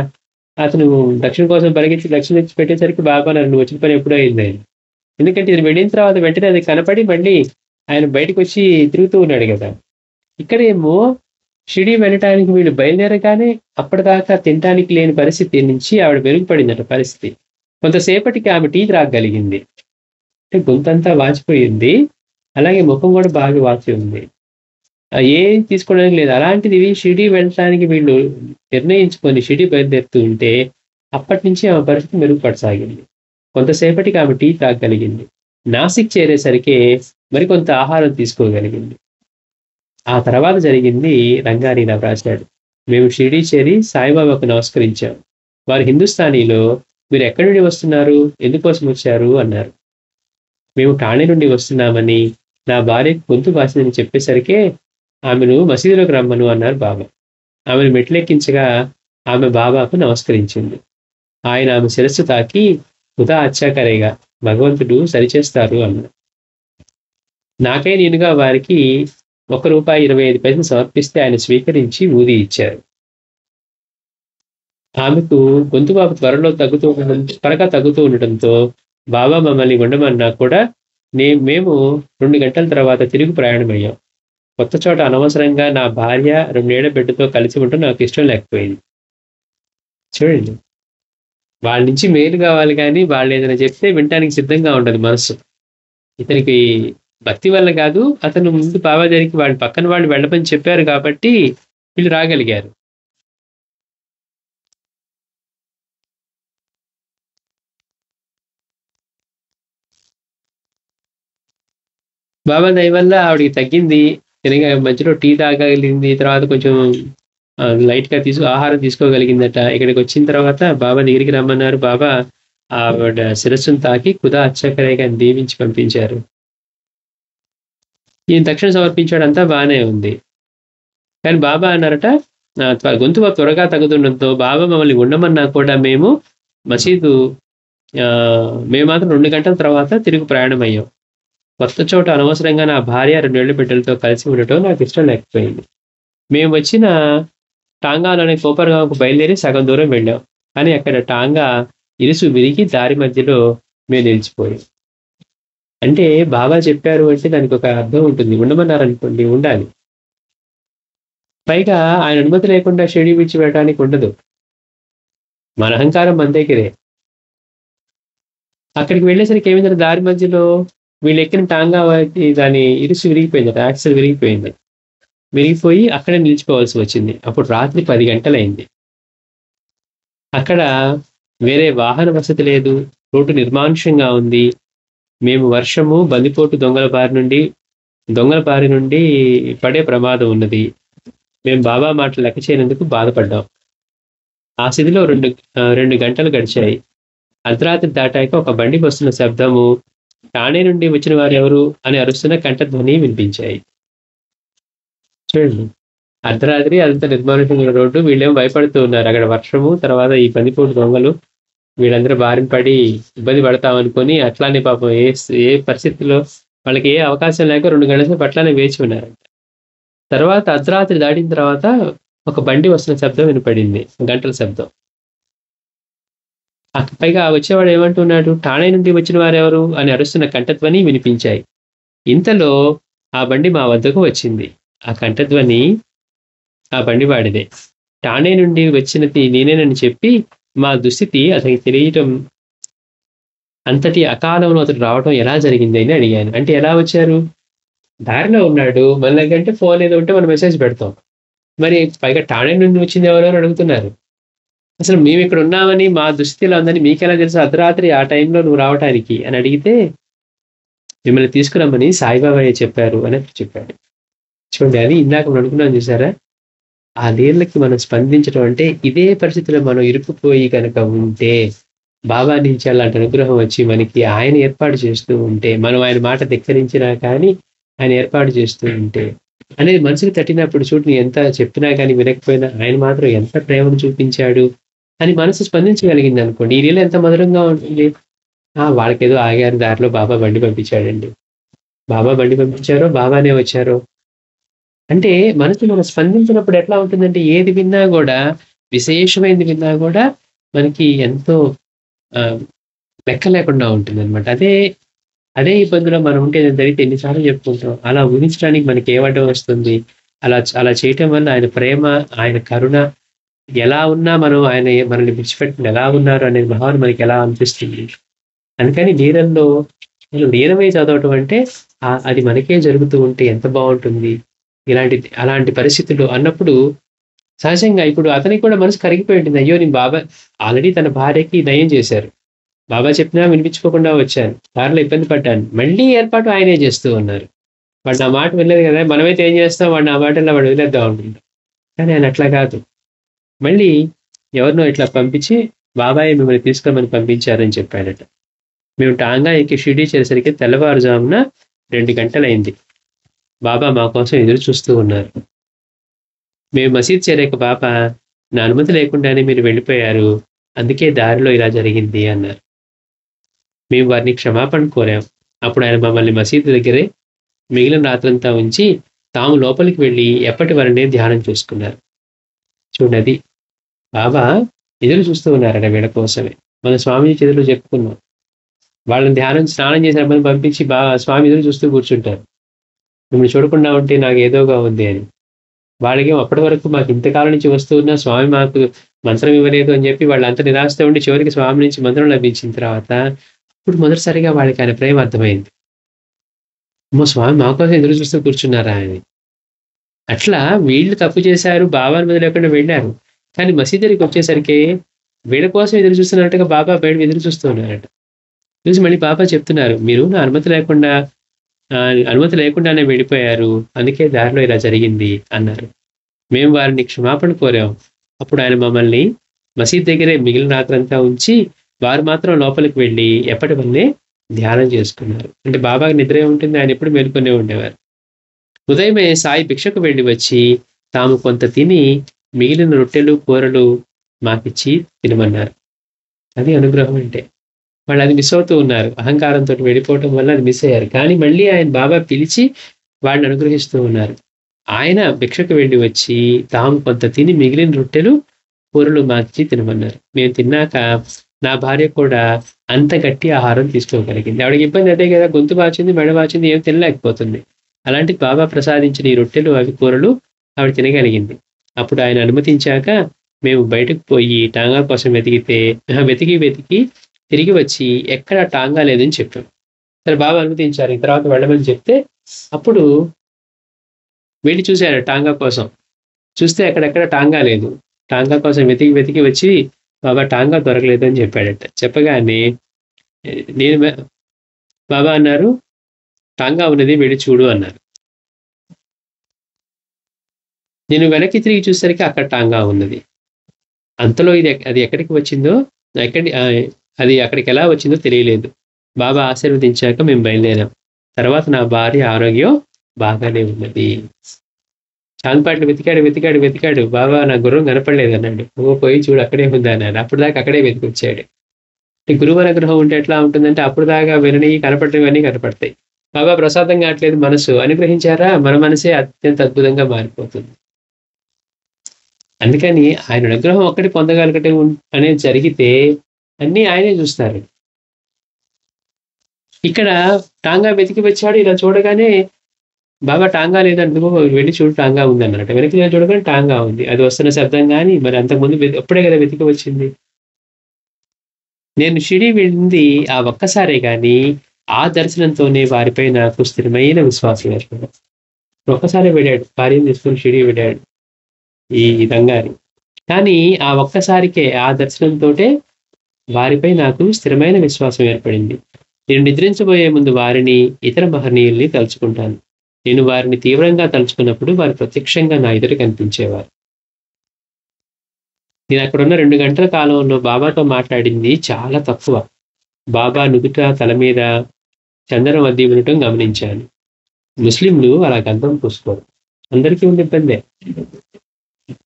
అతను దక్షిణ కోసం పరిగెత్తి దక్షిణ తెచ్చి పెట్టేసరికి బాబా నన్ను వచ్చిన పని ఎప్పుడో అయింది ఆయన. ఎందుకంటే ఇది వెళ్ళిన తర్వాత వెంటనే అది కనపడి మళ్ళీ ఆయన బయటకొచ్చి తిరుగుతూ ఉన్నాడు కదా! ఇక్కడేమో షిరిడీ వెళ్ళటానికి వీళ్ళు బయలుదేరగానే అప్పటిదాకా తినటానికి లేని పరిస్థితి నుంచి ఆవిడ మెరుగుపడిందట పరిస్థితి. కొంతసేపటికి ఆమె టీ త్రాగగలిగింది. అంటే గొంతంతా వాచిపోయింది. అలాగే ముఖం కూడా బాగా వాచి ఉంది. ఏం తీసుకోవడానికి లేదు. అలాంటిది షిరిడీ వెళ్ళటానికి వీళ్ళు నిర్ణయించుకొని షిరిడీ బయలుదేరుతూ ఉంటే అప్పటినుంచి ఆమె పరిస్థితి మెరుగుపడసాగింది. కొంతసేపటికి ఆమె టీ త్రాగగలిగింది. నాసిక్ చేరేసరికే మరికొంత ఆహారం తీసుకోగలిగింది. ఆ తర్వాత జరిగింది రంగారి ఇలా వ్రాశాడు. మేము షిరిడీ చేరి సాయిబాబాకు నమస్కరించాం. వారు హిందుస్థానీలో మీరు ఎక్కడి నుండి వస్తున్నారు, ఎందుకోసం వచ్చారు అన్నారు. మేము ఠాణే నుండి వస్తున్నామని, నా భార్య గొంతు వాసిందని చెప్పేసరికే ఆమెను మసీదులోకి రమ్మను అన్నారు బాబా. ఆమెను మెట్లెక్కించగా ఆమె బాబాకు నమస్కరించింది. ఆయన ఆమె శిరస్సు తాకి ఖుదా అచ్చా కరేగా, భగవంతుడు సరిచేస్తారు అన్నారు. నాకై నేనుగా వారికి ₹1.25 సమర్పిస్తే ఆయన స్వీకరించి ఊది ఇచ్చారు. ఆమెకు గొంతువాపు త్వరగా తగ్గుతూ ఉండటంతో బాబా మమ్మల్ని ఉండమన్నా కూడా మేము 2 గంటల తర్వాత తిరుగు ప్రయాణమయ్యాం. కొత్త చోట అనవసరంగా నా భార్య 2 ఏళ్ల బిడ్డతో కలిసి ఉండటం నాకు ఇష్టం లేకపోయింది. చూడండి, వాళ్ళ నుంచి మేలు కావాలి కానీ వాళ్ళు ఏదైనా చెప్తే వినటానికి సిద్ధంగా ఉండదు మనసు. ఇతనికి భక్తి వల్ల కాదు, అతను ముందు బాబా దగ్గరికి వాళ్ళ పక్కన వాళ్ళు వెళ్ళమని చెప్పారు కాబట్టి వీళ్ళు రాగలిగారు. బాబా దయ వల్ల ఆవిడకి తగ్గింది. తినగా మధ్యలో టీ తాగగలిగింది. తర్వాత కొంచెం లైట్‌గా ఆహారం తీసుకోగలిగిందట. ఇక్కడికి వచ్చిన తర్వాత బాబా దగ్గరికి రమ్మన్నారు. బాబా ఆవిడ శిరస్సును తాకి ఖుదా అచ్చా కరేగా అని దీవించి పంపించారు. ఈయన దక్షిణ సమర్పించాడు, అంతా బానే ఉంది. కానీ బాబా అన్నారట, గొంతు త్వరగా తగ్గుతుండడంతో బాబా మమ్మల్ని ఉండమన్నా కూడా మేము మసీదు మేము మాత్రం 2 గంటల తర్వాత తిరుగు ప్రయాణమయ్యాం. కొత్త చోట అనవసరంగా నా భార్య 2 ఏళ్ల బిడ్డలతో కలిసి ఉండటం నాకు ఇష్టం లేకపోయింది. మేము వచ్చిన టాంగాలోని కోపర్గాంకు బయలుదేరి సగం దూరం వెళ్ళాం. కానీ అక్కడ టాంగా ఇరుసు విరిగి దారి మధ్యలో మేము నిలిచిపోయాం. అంటే బాబా చెప్పారు అంటే దానికి ఒక అర్థం ఉంటుంది. ఉండమన్నారనుకోండి, ఉండాలి. పైగా ఆయన అనుమతి లేకుండా షిరిడీ విడిచి వెళ్ళడానికి ఉండదు. మన అహంకారం మన దగ్గరే. అక్కడికి వెళ్ళేసరికి ఏమైందంటే దారి మధ్యలో వీళ్ళు ఎక్కిన టాంగా దాని ఇరుసు విరిగిపోయిందట. యాక్సిల్ విరిగిపోయింది. విరిగిపోయి అక్కడే నిలిచిపోవాల్సి వచ్చింది. అప్పుడు రాత్రి 10 గంటలైంది. అక్కడ వేరే వాహన వసతి లేదు. రోడ్డు నిర్మానుష్యంగా ఉంది. మేము వర్షము, బందిపోటు దొంగల బారి నుండి పడే ప్రమాదం ఉన్నది. మేము బాబా మాటలు లెక్క చేయనందుకు బాధపడ్డాం. ఆ స్థితిలో 2 గంటలు గడిచాయి. అర్ధరాత్రి దాటాక ఒక బండి వస్తున్న శబ్దము, ఠాణే నుండి వచ్చిన వారెవరు అని అరుస్తున్న కంఠధ్వని వినిపించాయి. చూడండి, అర్ధరాత్రి అదంతా నిర్మానుష్యంగా రోడ్డు, వీళ్ళేమో భయపడుతూ ఉన్నారు. అక్కడ వర్షము, తర్వాత ఈ బందిపోటు దొంగలు, వీళ్ళందరూ బారిన పడి ఇబ్బంది పడతామనుకొని అట్లానే పాపం ఏ పరిస్థితుల్లో వాళ్ళకి ఏ అవకాశం లేక 2 గంటల సేపు అట్లానే వేచి ఉన్నారంట. తర్వాత అర్ధరాత్రి దాటిన తర్వాత ఒక బండి వస్తున్న శబ్దం వినపడింది, గంటల శబ్దం. పైగా వచ్చేవాడు ఏమంటున్నాడు, ఠాణే నుండి వచ్చిన వారెవరు అని అరుస్తున్న కంఠధ్వని వినిపించాయి. ఇంతలో ఆ బండి మా వద్దకు వచ్చింది. ఆ కంఠధ్వని ఆ బండి వాడిదే. ఠాణే నుండి వచ్చినది నేనేనని చెప్పి, మా దుస్థితి అతనికి తెలియటం, అంతటి అకాలంలో అతడు రావటం ఎలా జరిగింది అని అడిగాను. అంటే ఎలా వచ్చారు? దారిలో ఉన్నాడు. మన దగ్గరంటే ఫోన్ ఏదో ఉంటే మనం మెసేజ్ పెడతాం. మరి పైగా ఠాణే నుండి వచ్చింది ఎవరు అని అడుగుతున్నారు. అసలు మేమిక్కడ ఉన్నామని, మా దుస్థితి ఇలా ఉందని మీకెలా తెలుసు అర్ధరాత్రి ఆ టైంలో నువ్వు రావటానికి అని అడిగితే, మిమ్మల్ని తీసుకురమ్మని సాయిబాబాయే చెప్పారు అని చెప్పాడు. చూడండి, అది ఇందాక మనం అనుకున్నాం చూసారా? ఆ లీలకి మనం స్పందించడం అంటే, ఇదే పరిస్థితిలో మనం ఇరుక్కుపోయి గనక ఉంటే, బాబా నుంచి అలాంటి అనుగ్రహం వచ్చి మనకి ఆయన ఏర్పాటు చేస్తూ ఉంటే, మనం ఆయన మాట ధిక్కరించినా కానీ ఆయన ఏర్పాటు చేస్తూ ఉంటే, అనేది మనసుకు తట్టినప్పుడు చూడు, నువ్వు ఎంత చెప్పినా కానీ వినకపోయినా ఆయన మాత్రం ఎంత ప్రేమను చూపించాడు అని మనసు స్పందించగలిగింది అనుకోండి, ఈ లీల ఎంత మధురంగా ఉంటుంది. వాళ్ళకేదో ఆగారు దారిలో, బాబా బండి పంపించాడండి. బాబా బండి పంపించారో, బాబానే వచ్చారో. అంటే మనసు మనం స్పందించినప్పుడు ఎట్లా ఉంటుందంటే, ఏది విన్నా గూడా, విశేషమైనది విన్నా గూడా మనకి ఎంతో లెక్క లేకుండా ఉంటుందనమాట. అదే అదే ఇబ్బందిలో మనం ఉంటే ఏదైనా జరిగితే ఎన్ని సార్లు చెప్పుకుంటాం. అలా ఊహించడానికి మనకి ఏ అడ్డం వస్తుంది? అలా చేయటం వల్ల ఆయన ప్రేమ, ఆయన కరుణ ఎలా ఉన్నా మనం ఆయన మనల్ని విడిచిపెట్టకుండా ఎలా ఉన్నారు అనేది భావన మనకి ఎలా అనిపిస్తుంది. అందుకని లీలల్లో లీలమై చదవటం అంటే అది మనకే జరుగుతూ ఉంటే ఎంత బావుంటుంది. అలాంటి పరిస్థితుల్లో అన్నప్పుడు సహజంగా ఇప్పుడు అతనికి కూడా మనసు కరిగిపోయి ఉంటుంది. అయ్యో! నేను బాబా ఆల్రెడీ తన భార్యకి నయం చేశారు. బాబా చెప్పినా వినిపించుకోకుండా వచ్చాను. దారిలో ఇబ్బంది పడ్డాను. మళ్ళీ ఏర్పాటు ఆయనే చేస్తూ ఉన్నారు. వాడు నా మాట వినలేదు కదా! మనమైతే ఏం చేస్తాం, వాడు నా మాట వినలా, వాడు వదిలేద్దాం అనుకుంటాం. కానీ ఆయన అట్లా కాదు. మళ్ళీ ఎవరినో ఇట్లా పంపించి, బాబాయే మిమ్మల్ని తీసుకోమని పంపించారని చెప్పాడట. మేము టాంగా ఎక్కి షిరిడీ చేరేసరికి తెల్లవారుజామున 2 గంటలయింది. బాబా మా కోసం ఎదురు చూస్తూ ఉన్నారు. మేము మసీద్ చేరాక బాబా, నా అనుమతి లేకుండానే మీరు వెళ్ళిపోయారు. అందుకే దారిలో ఇలా జరిగింది అన్నారు. మేము వారిని క్షమాపణ కోరాం. అప్పుడు ఆయన మమ్మల్ని మసీదు దగ్గరే మిగిలిన రాత్రంతా ఉంచి, తాము లోపలికి వెళ్ళి ఎప్పటి వరనే ధ్యానం చేసుకున్నారు. చూడండి, బాబా ఎదురు చూస్తూ ఉన్నారట వీళ్ళ కోసమే. మన స్వామీజీ చేతిలో చెప్పుకున్నాం. వాళ్ళని స్నానం చేసిన అబ్బాయిని పంపించి స్వామి ఎదురు చూస్తూ కూర్చుంటారు. మిమ్మల్ని చూడకుండా ఉంటే నాకు ఏదోగా ఉంది అని. వాళ్ళకేమో అప్పటి వరకు మాకు ఇంతకాలం నుంచి వస్తూ ఉన్న స్వామి మాకు మంత్రం ఇవ్వలేదు అని చెప్పి వాళ్ళంతా నిరాశతో ఉండి చివరికి స్వామి నుంచి మంత్రం లభించిన తర్వాత ఇప్పుడు మొదటిసారిగా వాళ్ళకి ఆయన ప్రేమ అర్థమైంది. అమ్మో! స్వామి మా కోసం ఎదురు చూస్తూ కూర్చున్నారా అని. అట్లా వీళ్ళు తప్పు చేశారు, బాబాని వదిలేకుండా వెళ్ళారు. కానీ మసీదు దగ్గరికి వచ్చేసరికి వీళ్ళ కోసం ఎదురు చూస్తున్నట్టుగా బాబా బయట ఎదురు చూస్తూ ఉన్నారట. చూసి మళ్ళీ బాబా చెప్తున్నారు, మీరు నా అనుమతి లేకుండానే వెళ్ళిపోయారు. అందుకే దారిలో ఇలా జరిగింది అన్నారు. మేము వారిని క్షమాపణ కోరాం. అప్పుడు ఆయన మమ్మల్ని మసీద్ దగ్గరే మిగిలిన రాత్రంతా ఉంచి, వారు మాత్రం లోపలికి వెళ్ళి ఎప్పటి వల్లే ధ్యానం చేసుకున్నారు. అంటే బాబాకి నిద్ర ఉంటుంది, ఆయన ఎప్పుడు మేలుకొనే ఉండేవారు. ఉదయమే సాయి భిక్షకు వెళ్ళి వచ్చి, తాము కొంత తిని మిగిలిన రొట్టెలు, కూరలు మాకిచ్చి తినమన్నారు. అది అనుగ్రహం అంటే. వాళ్ళు అది మిస్ అవుతూ ఉన్నారు. అహంకారంతో వెళ్ళిపోవటం వల్ల అది మిస్ అయ్యారు. కానీ మళ్ళీ ఆయన బాబా పిలిచి వాళ్ళని అనుగ్రహిస్తూ ఉన్నారు. ఆయన భిక్షకు వెళ్ళి వచ్చి, తాము కొంత తిని మిగిలిన రొట్టెలు, కూరలు మాకిచ్చి తినమన్నారు. మేము తిన్నాక నా భార్య కూడా అంత గట్టి ఆహారం తీసుకోగలిగింది. ఆవిడకి ఇబ్బంది అదే కదా, గొంతు వాచింది, మెడ వాచింది, ఏం తినలేకపోతుంది. అలాంటిది బాబా ప్రసాదించిన ఈ రొట్టెలు, అవి కూరలు ఆవిడ తినగలిగింది. అప్పుడు ఆయన అనుమతించాక మేము బయటకు పోయి టాంగా కోసం వెతికి తిరిగి వచ్చి ఎక్కడ టాంగా లేదని చెప్పాం. సరే, బాబా అనుమతించారు. ఈ తర్వాత వెళ్ళమని చెప్తే అప్పుడు వెళ్ళి చూశారు టాంగా కోసం. చూస్తే అక్కడెక్కడ టాంగా లేదు. టాంగా కోసం వెతికి వచ్చి బాబా టాంగా దొరకలేదు అని చెప్పాడట. చెప్పగానే బాబా అన్నారు, టాంగా ఉన్నది వెళ్ళి చూడు అన్నారు. నేను వెనక్కి తిరిగి చూసేసరికి అక్కడ టాంగా ఉన్నది. అంతలో అది ఎక్కడికి వచ్చిందో, అది అక్కడికి ఎలా వచ్చిందో తెలియలేదు. బాబా ఆశీర్వదించాక మేము బయలుదేరాం. తర్వాత నా భార్య ఆరోగ్యం బాగానే ఉన్నది. చాంద్పాట్లు వెతికాడు. బాబా నా గుర్రం కనపడలేదు అన్నాడు. పోయి చూడు అక్కడే ఉంది అన్నాడు. అప్పుడు దాకా అక్కడే వెతికొచ్చాడు. గురువు అనుగ్రహం ఉంటే ఎట్లా ఉంటుందంటే, అప్పుడు దాకా వినని కనపడేవన్నీ కనపడతాయి. బాబా ప్రసాదం కావట్లేదు, మనసు అనుగ్రహించారా, మన మనసే అత్యంత అద్భుతంగా మారిపోతుంది. అందుకని ఆయన అనుగ్రహం ఒక్కటి పొందగలగటం అనేది జరిగితే అన్నీ ఆయనే చూస్తారు. ఇక్కడ టాంగా వెతికి వచ్చాడు. ఇలా చూడగానే బాబా టాంగా లేదందుకో వెళ్ళి చూడు టాంగా ఉందన్నమాట. వెనక్కి నేను చూడగానే టాంగా ఉంది. అది వస్తున్న శబ్దం గాని మరి అంతకుముందు అప్పుడే కదా వెతికి వచ్చింది. నేను షిరిడీ వెళ్ళింది ఆ ఒక్కసారే గాని, ఆ దర్శనంతోనే వారిపై నాకు స్థిరమైన విశ్వాసం ఏర్పడింది. ఒక్కసారే వెళ్ళాడు. భార్యను తీసుకొని షిరిడీ వెళ్ళాడు ఈ దంగారి. కానీ ఆ ఒక్కసారికే ఆ దర్శనంతోటే వారిపై నాకు స్థిరమైన విశ్వాసం ఏర్పడింది. నేను నిద్రించబోయే ముందు వారిని, ఇతర మహనీయుల్ని తలుచుకుంటాను. నేను వారిని తీవ్రంగా తలుచుకున్నప్పుడు వారు ప్రత్యక్షంగా నా ఎదుట కనిపించేవారు. నేను అక్కడున్న 2 గంటల కాలంలో బాబాతో మాట్లాడింది చాలా తక్కువ. బాబా నుదుట, తల మీద చందనం అద్ది ఉండటం గమనించాను. ముస్లింలు అలా గంధం పూసుకోరు. అందరికీ ఉండే ఇబ్బందే.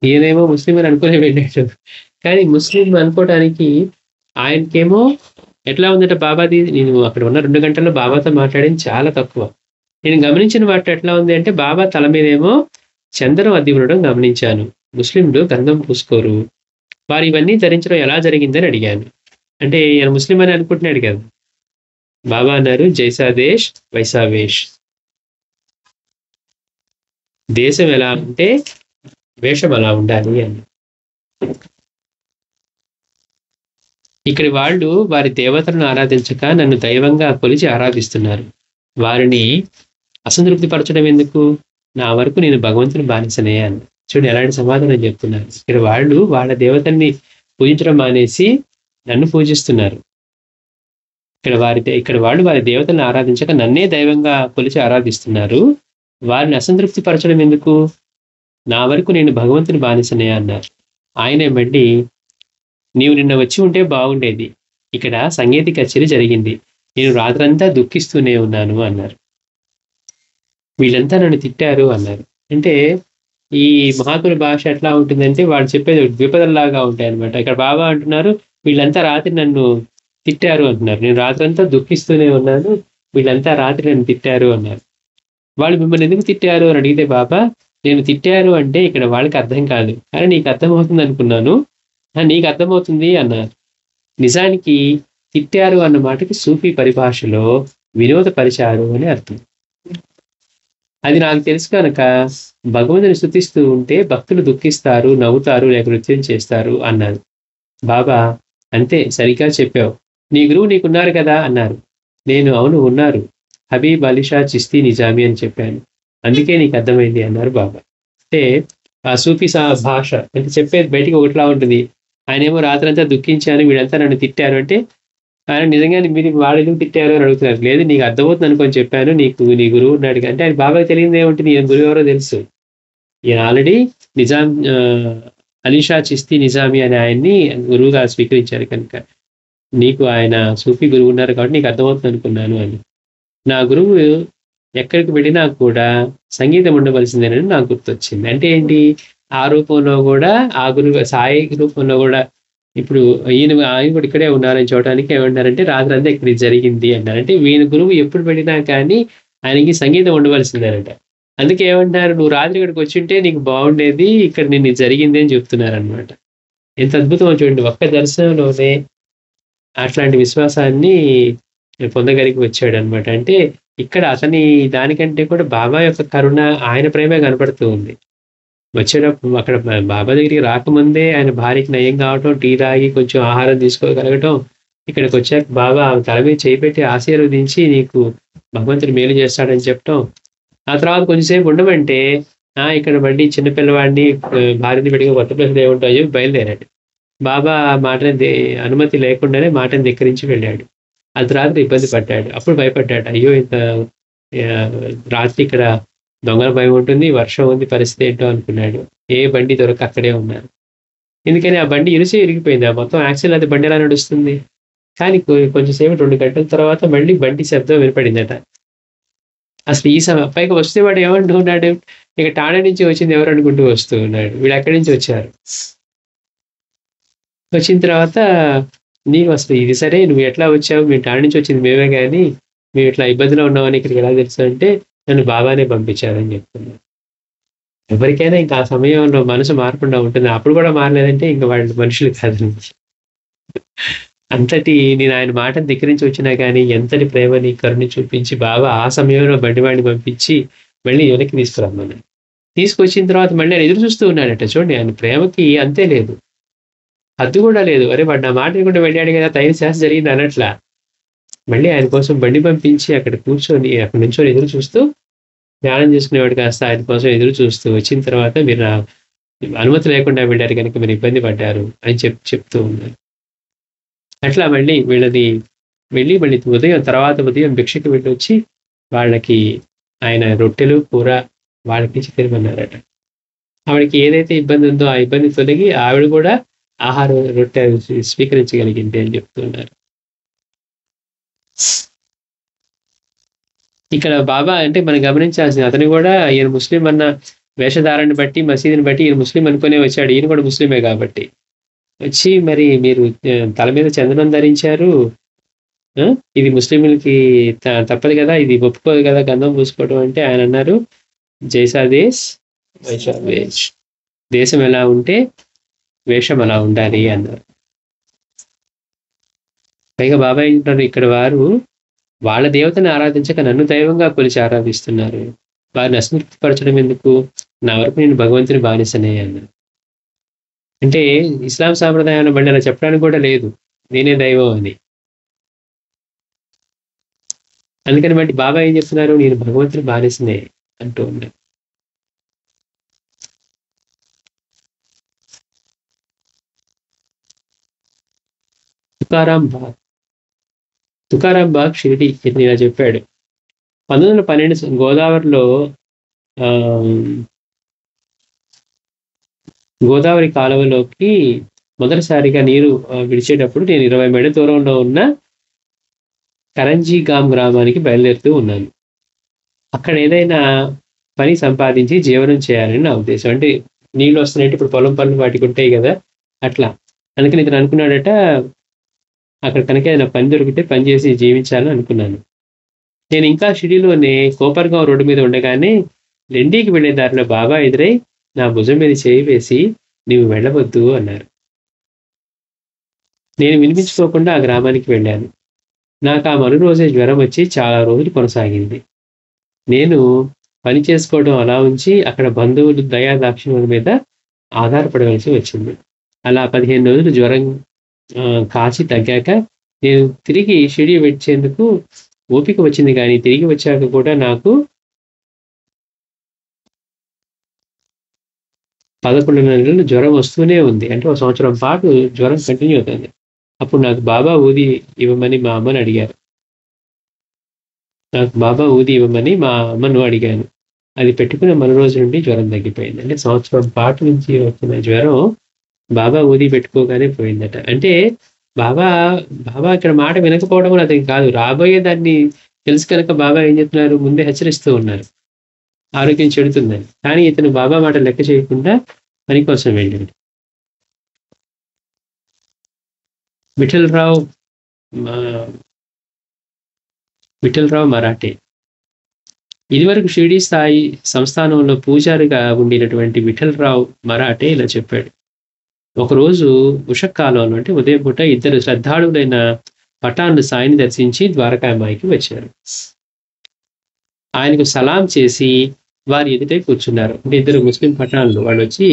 ఈయనేమో ముస్లిం అని అనుకునే వెళ్ళాడు. కానీ ముస్లిం అనుకోవడానికి ఆయనకేమో ఎట్లా ఉందంటే బాబాది, నేను అక్కడ ఉన్న 2 గంటల్లో బాబాతో మాట్లాడింది చాలా తక్కువ. నేను గమనించిన వాటిలో ఎట్లా ఉంది అంటే బాబా తల మీదేమో చందనం అద్ది ఉండడం గమనించాను. ముస్లింలు గంధం పూసుకోరు. వారు ఇవన్నీ ధరించడం ఎలా జరిగిందని అడిగాను. అంటే ఈయన ముస్లిం అని అనుకుంటున్నాడు కదా. బాబా అన్నారు, జైసా దేశ్ వైసా వేష్. దేశం ఎలా ఉంటే వేషం అలా ఉండాలి అని. ఇక్కడి వాళ్ళు వారి దేవతలను ఆరాధించక నన్ను దైవంగా కొలిచి ఆరాధిస్తున్నారు. వారిని అసంతృప్తి పరచడం ఎందుకు? నా వరకు నేను భగవంతుని బానిసనే అని. చూడండి ఎలాంటి సమాధానం చెప్తున్నారు. ఇక్కడ వాళ్ళు వాళ్ళ దేవతల్ని పూజించడం మానేసి నన్ను పూజిస్తున్నారు. ఇక్కడ వాళ్ళు వారి దేవతలను ఆరాధించక నన్నే దైవంగా కొలిచి ఆరాధిస్తున్నారు. వారిని అసంతృప్తి పరచడం ఎందుకు? నా వరకు నేను భగవంతుని బానిసనే అన్నారు. ఆయనే మళ్ళీ, నీవు నిన్న వచ్చి ఉంటే బాగుండేది. ఇక్కడ సంగీత కచేరీ జరిగింది. నేను రాత్రంతా దుఃఖిస్తూనే ఉన్నాను అన్నారు. వీళ్ళంతా నన్ను తిట్టారు అన్నారు. అంటే ఈ మహాత్ముల భాష ఎట్లా ఉంటుందంటే వాళ్ళు చెప్పేది ద్విపదల్లాగా ఉంటాయి అనమాట. ఇక్కడ బాబా అంటున్నారు, వీళ్ళంతా రాత్రి నన్ను తిట్టారు అంటున్నారు. నేను రాత్రంతా దుఃఖిస్తూనే ఉన్నాను, వీళ్ళంతా రాత్రి నన్ను తిట్టారు అన్నారు. వాళ్ళు మిమ్మల్ని ఎందుకు తిట్టారు అని అడిగితే బాబా, నేను తిట్టారు అంటే ఇక్కడ వాళ్ళకి అర్థం కాదు, కానీ నీకు అర్థమవుతుంది అనుకున్నాను, నీకు అర్థమవుతుంది అన్నారు. నిజానికి తిట్టారు అన్న మాటకి సూఫీ పరిభాషలో వినోదపరిచారు అని అర్థం. అది నాకు తెలుసు కనుక భగవంతుని స్తుతిస్తూ ఉంటే భక్తులు దుఃఖిస్తారు, నవ్వుతారు, లేక నృత్యం చేస్తారు అన్నారు. బాబా, అంతే, సరిగ్గా చెప్పావు. నీ గురువు నీకున్నారు కదా అన్నారు. నేను అవును ఉన్నారు, హబీబ్ అలీషా చిస్తీ నిజామీ అని చెప్పాను. అందుకే నీకు అర్థమైంది అన్నారు బాబా. అంటే ఆ సూఫీ భాష అంటే చెప్పేది బయటికి ఒకటిలా ఉంటుంది. ఆయనేమో రాత్రంతా దుఃఖించాను, వీళ్ళంతా నన్ను తిట్టారు అంటే ఆయన నిజంగానే మీరు వాళ్ళు ఎందుకు తిట్టారు అని అడుగుతున్నారు. లేదు, నీకు అర్థమవుతుంది అనుకొని చెప్పాను, నీ గురువు ఉన్నాడు అంటే ఆయన బాబాకి తెలియదు ఏముంటుంది, ఈయన గురువు ఎవరో తెలుసు. ఈయన ఆల్రెడీ నిజాం అలీషా చిస్తీ నిజామీ అనే ఆయన్ని గురువుగా స్వీకరించారు కనుక నీకు ఆయన సూఫీ గురువు ఉన్నారు కాబట్టి నీకు అర్థమవుతుంది అనుకున్నాను అని. నా గురువు ఎక్కడికి వెళ్ళినా కూడా సంగీతం ఉండవలసిందేనని నాకు గుర్తొచ్చింది. అంటే ఏంటి, ఆ రూపంలో కూడా ఆ గురువు సాయి రూపంలో కూడా ఇప్పుడు ఆయన కూడా ఇక్కడే ఉన్నారని చూడటానికి ఏమంటారంటే రాత్రి అంతా ఇక్కడ జరిగింది అన్నారు. అంటే వీళ్ళ గురువు ఎప్పుడు వెళ్ళినా కానీ ఆయనకి సంగీతం ఉండవలసిందేనట. అందుకే ఏమంటారు, నువ్వు రాత్రి ఇక్కడికి వచ్చింటే నీకు బాగుండేది, ఇక్కడ నిన్ను జరిగింది అని చెప్తున్నారనమాట. ఎంత అద్భుతమో చూడండి, ఒక్క దర్శనంలోనే అట్లాంటి విశ్వాసాన్ని పొందగలిగి వచ్చాడు అనమాట. అంటే ఇక్కడ అతని దానికంటే కూడా బాబా యొక్క కరుణ, ఆయన ప్రేమే కనపడుతూ ఉంది. వచ్చేటప్పుడు అక్కడ బాబా దగ్గరికి రాకముందే ఆయన భార్యకి నయం కావటం, టీ తాగి కొంచెం ఆహారం తీసుకోగలగటం, ఇక్కడికి వచ్చాక బాబా తల మీద చేయి పెట్టి ఆశీర్వదించి నీకు భగవంతుడు మేలు చేస్తాడని చెప్పటం, ఆ తర్వాత కొంచెంసేపు ఉండమంటే ఇక్కడ మళ్ళీ చిన్నపిల్లవాడిని భార్యని పెట్టుకుని కొత్త పిల్లలు ఏముంటాయో చెప్పి బయలుదేరాడు. బాబా మాటని అనుమతి లేకుండానే మాటని ధిక్కరించి వెళ్ళాడు. రాత్రి ఇబ్బంది పడ్డాడు. అప్పుడు భయపడ్డాడు, అయ్యో ఇంత రాత్రి ఇక్కడ దొంగల భయం ఉంటుంది, వర్షం ఉంది, పరిస్థితి ఏంటో అనుకున్నాడు. ఏ బండి దొరక అక్కడే ఉన్నారు. ఎందుకని ఆ బండి ఇరిగిపోయింది. ఆ మొత్తం యాక్సిల్ అది బండి ఎలా నడుస్తుంది. కానీ కొంచెంసేపు 2 గంటల తర్వాత మళ్ళీ బండి శబ్దం వినపడిందట. అసలు ఈ పైకి వస్తే వాడు ఏమంటూ ఉన్నాడు, ఇక టాణా నుంచి వచ్చింది ఎవరు అనుకుంటూ వస్తూ ఉన్నాడు. వీళ్ళు అక్కడి నుంచి వచ్చారు. వచ్చిన తర్వాత నీకు అసలు ఇది సరే, నువ్వు ఎట్లా వచ్చావు, మేము టాణా నుంచి వచ్చింది మేమే కానీ మేము ఇట్లా ఇబ్బందిలో ఉన్నామని ఇక్కడికి ఎలా తెలుసు అంటే నన్ను బాబానే పంపించారని చెప్తున్నాను. ఎవరికైనా ఇంకా ఆ సమయంలో మనసు మారకుండా ఉంటుంది. అప్పుడు కూడా మారలేదంటే ఇంకా వాళ్ళు మనుషులు కాదండి. అంతటి నేను ఆయన మాటను ధిక్కరించి వచ్చినా కానీ ఎంతటి ప్రేమని కరుణ చూపించి బాబా ఆ సమయంలో బండివాడిని పంపించి మళ్ళీ వెనక్కి తీసుకురమ్మన్నాడు. తీసుకొచ్చిన తర్వాత మళ్ళీ ఆయన ఎదురు చూస్తూ ఉన్నాడట. చూడండి, ఆయన ప్రేమకి అంతే లేదు, హద్దు కూడా లేదు. అరే వాడు నా మాట వినకుండా వెళ్ళాడు కదా, తగిన శాస్త్ర జరిగింది అన్నట్లా. మళ్ళీ ఆయన కోసం బండి పంపించి అక్కడ కూర్చొని అక్కడ నుంచొని ఎదురు చూస్తూ, ధ్యానం చేసుకునేవాడు కాస్త ఆయన కోసం ఎదురు చూస్తూ, వచ్చిన తర్వాత మీరు నా అనుమతి లేకుండా వెళ్ళారు కనుక మీరు ఇబ్బంది పడ్డారు అని చెప్తూ ఉన్నారు. అట్లా మళ్ళీ వీళ్ళని వెళ్ళి మళ్ళీ ఉదయం భిక్షకి వెళ్ళి వచ్చి వాళ్ళకి ఆయన రొట్టెలు కూర వాళ్ళకి ఇచ్చి తినమన్నారట. ఆవిడకి ఏదైతే ఇబ్బంది ఉందో ఆ ఇబ్బంది తొలగి ఆవిడ కూడా ఆహార రొట్టె స్వీకరించగలిగింది అని చెప్తున్నారు. ఇక్కడ బాబా అంటే మనం గమనించాల్సింది, అతను కూడా ఈయన ముస్లిం అన్న వేషధారాన్ని బట్టి, మసీదుని బట్టి ఈయన ముస్లిం అనుకునే వచ్చాడు. ఈయన కూడా ముస్లిమే కాబట్టి వచ్చి, మరి మీరు తల మీద చందనం ధరించారు, ఇది ముస్లింలకి తప్పదు కదా, ఇది ఒప్పుకోదు కదా గంధం పూసుకోవడం అంటే. ఆయన అన్నారు, జైసా దేశ్ వైసా వేష్, దేశం ఎలా ఉంటే వేషం అలా ఉండాలి అన్నారు. పైగా బాబా ఏంటంటారు, ఇక్కడ వారు వాళ్ళ దేవతని ఆరాధించక నన్ను దైవంగా కొలిచి ఆరాధిస్తున్నారు, వారిని అసంతృప్తిపరచడం ఎందుకు, నా వరకు నేను భగవంతుని బానిసనే అన్నారు. అంటే ఇస్లాం సాంప్రదాయాన్ని బట్టి అలా చెప్పడానికి కూడా లేదు నేనే దైవం అని. అందుకని బట్టి బాబా ఏం చెప్తున్నారు, నేను భగవంతుని బానిసనే అంటూ ఉన్నారు. తుకారాం బాగ్ షిరిడి ఇతను ఇలా చెప్పాడు. 1912 గోదావరిలో గోదావరి కాలువలోకి మొదటిసారిగా నీరు విడిచేటప్పుడు నేను 20 మైళ్ళ దూరంలో ఉన్న కరంజీగాం గ్రామానికి బయలుదేరుతూ ఉన్నాను. అక్కడ ఏదైనా పని సంపాదించి జీవనం చేయాలని నా ఉద్దేశం. అంటే నీళ్ళు వస్తున్నాయంటే ఇప్పుడు పొలం పనులు వాటికి ఉంటాయి కదా, అట్లా. అందుకని ఇతను అనుకున్నాడట, అక్కడ కనుక ఏదైనా పని దొరికితే పని చేసి జీవించాలని అనుకున్నాను. నేను ఇంకా షిరిడీలోనే కోపర్గాం రోడ్డు మీద ఉండగానే లెండీకి వెళ్లే దారిలో బాబా ఎదురై నా భుజం మీద చేయి వేసి, నీవు వెళ్ళవద్దు అన్నారు. నేను వినిపించుకోకుండా ఆ గ్రామానికి వెళ్ళాను. నాకు ఆ మరు రోజే జ్వరం వచ్చి చాలా రోజులు కొనసాగింది. నేను పని చేసుకోవడం అలా ఉంచి అక్కడ బంధువులు దయాదాక్షిణ్యుల మీద ఆధారపడవలసి వచ్చింది. అలా 15 రోజులు జ్వరం కాచి తగ్గాక నేను తిరిగి షిరిడీ వచ్చేందుకు ఓపిక వచ్చింది. కానీ తిరిగి వచ్చాక కూడా నాకు 11 నెలలు జ్వరం వస్తూనే ఉంది. అంటే 1 సంవత్సరం పాటు జ్వరం కంటిన్యూ అవుతుంది. అప్పుడు నాకు బాబా ఊది ఇవ్వమని మా అమ్మను అడిగాను. అది పెట్టుకున్న మన రోజు నుండి జ్వరం తగ్గిపోయింది. అంటే 1 సంవత్సరం పాటు నుంచి వచ్చిన జ్వరం బాబా ఊది పెట్టుకోగానే పోయిందట. అంటే బాబా ఇక్కడ మాట వినకపోవడం కూడా అతనికి కాదు, రాబోయే దాన్ని తెలుసు కనుక బాబా ఏం చెప్తున్నారు, ముందే హెచ్చరిస్తూ ఉన్నారు ఆరోగ్యం చెడుతుందని. కానీ ఇతను బాబా మాట లెక్క చేయకుండా పని కోసం వెళ్ళాడు. విఠలరావు మరాఠే ఇదివరకు షిరిడీ స్థాయి సంస్థానంలో పూజారిగా ఉండినటువంటి విఠలరావు మరాఠే ఇలా చెప్పాడు. ఒకరోజు ఉషకాలంలో అంటే ఉదయం పూట 2 శ్రద్ధాళులైన పఠాన్లు సాయిని దర్శించి ద్వారకామాయికి వచ్చారు. ఆయనకు సలాం చేసి వారి ఎదుటే కూర్చున్నారు. అంటే 2 ముస్లిం పఠాన్లు వాళ్ళు వచ్చి,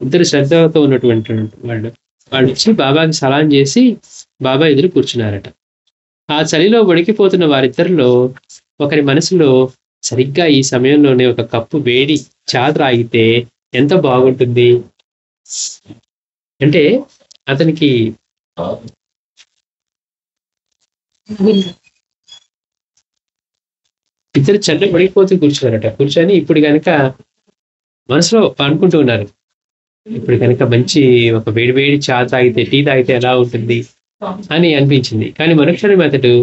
2 శ్రద్ధతో ఉన్నటువంటి వాళ్ళు వచ్చి బాబాకి సలాం చేసి బాబా ఎదురు కూర్చున్నారట. ఆ చలిలో వణికిపోతున్న వారిద్దరిలో ఒకరి మనసులో, సరిగ్గా ఈ సమయంలోనే ఒక కప్పు వేడి చా త్రాగితే ఎంత బాగుంటుంది. అంటే అతనికి ఇద్దరు చల్ల పడిపోతూ కూర్చున్నారట. కూర్చొని ఇప్పుడు కనుక మనసులో అనుకుంటూ ఉన్నారు, ఇప్పుడు కనుక మంచి ఒక వేడి చా తాగితే, టీ తాగితే ఎలా ఉంటుంది అని అనిపించింది. కానీ మరుక్షణం అతడు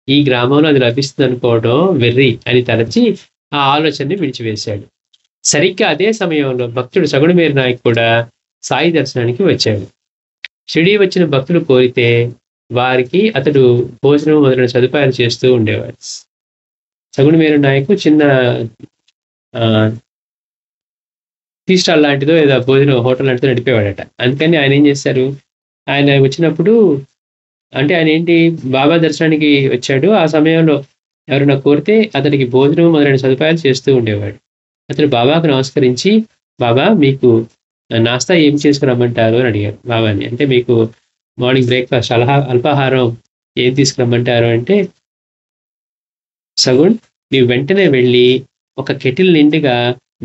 ఈ గ్రామంలో అది లభిస్తుంది అనుకోవడం వెర్రి అని తలచి ఆ ఆలోచనని విడిచివేశాడు. సరిగ్గా అదే సమయంలో భక్తుడు సగుణమేరు నాయక్ కూడా సాయి దర్శనానికి వచ్చాడు. షిరిడీ వచ్చిన భక్తులు కోరితే వారికి అతడు భోజనం మొదలైన సదుపాయాలు చేస్తూ ఉండేవాడు. సగుణమేరు నాయకు చిన్న టీ స్టాల్ లాంటిదో ఏదో భోజనం హోటల్ లాంటిదో నడిపేవాడట. అందుకని ఆయన ఏం చేశారు, ఆయన వచ్చినప్పుడు అంటే ఆయన ఏంటి బాబా దర్శనానికి వచ్చాడు. ఆ సమయంలో ఎవరైనా కోరితే అతనికి భోజనం మొదలైన సదుపాయాలు చేస్తూ ఉండేవాడు. అతను బాబాకు నమస్కరించి, బాబా మీకు నాస్తా ఏం చేసుకురమ్మంటారు అని అడిగారు బాబాని. అంటే మీకు మార్నింగ్ బ్రేక్‌ఫాస్ట్ అల్పాహారం ఏం తీసుకురమ్మంటారు అంటే, సగుణ్ నీవు వెంటనే వెళ్ళి ఒక కెటిల్ నిండుగా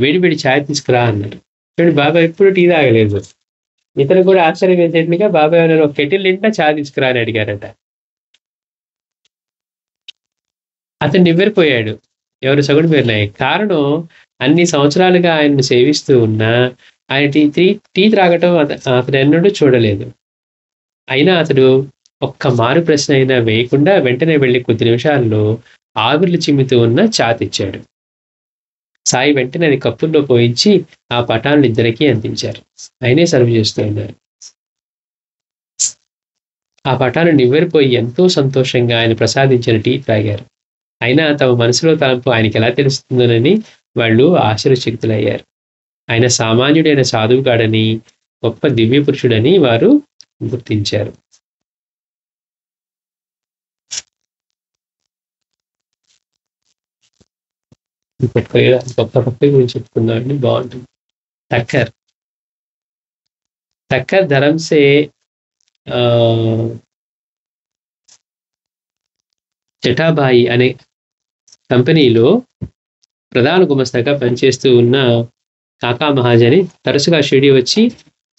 వేడి వేడి చాయ్ తీసుకురా అన్నారు. చూడండి, బాబా ఎప్పుడు టీ తాగలేదు. ఇతను కూడా ఆశ్చర్యం వేసేట్లుగా బాబా ఏమన్నారు, ఒక కెటిల్ నిండా చాయ్ తీసుకురా అని అడిగారట. అతను నివ్వెరపోయాడు. ఎవరు? సగుణ మీర్ నాయక్. కారణం, అన్ని సంవత్సరాలుగా ఆయన్ని సేవిస్తూ ఉన్నా ఆయన టీ త్రాగటం అతను ఎన్నడూ చూడలేదు. అయినా అతడు ఒక్క మారు ప్రశ్న అయినా వేయకుండా వెంటనే వెళ్ళి కొద్ది నిమిషాల్లో ఆవిర్లు చిమ్ముతూ ఉన్న చా తెచ్చాడు. సాయి వెంటనే అది కప్పుల్లో పోయించి ఆ పటాలను ఇద్దరికీ అందించారు. ఆయనే సర్వ్ చేస్తూ ఉన్నారు. ఆ పటాలు నివ్వెరపోయి ఎంతో సంతోషంగా ఆయన ప్రసాదించిన టీ త్రాగారు. అయినా తమ మనసులో తలంపు ఆయనకి ఎలా తెలుస్తుందోనని వాళ్ళు ఆశ్చర్యచకితులయ్యారు. ఆయన సామాన్యుడైన సాధువుగాడని, గొప్ప దివ్య పురుషుడని వారు గుర్తించారు. గొప్ప భక్తి గురించి చెప్పుకుందామండి, బాగుంటుంది. తక్కర్ ధరంసే జటాబాయి అనే కంపెనీలో ప్రధాన గుమస్తాగా పనిచేస్తూ ఉన్న కాకా మహాజని తరచుగా షిరిడి వచ్చి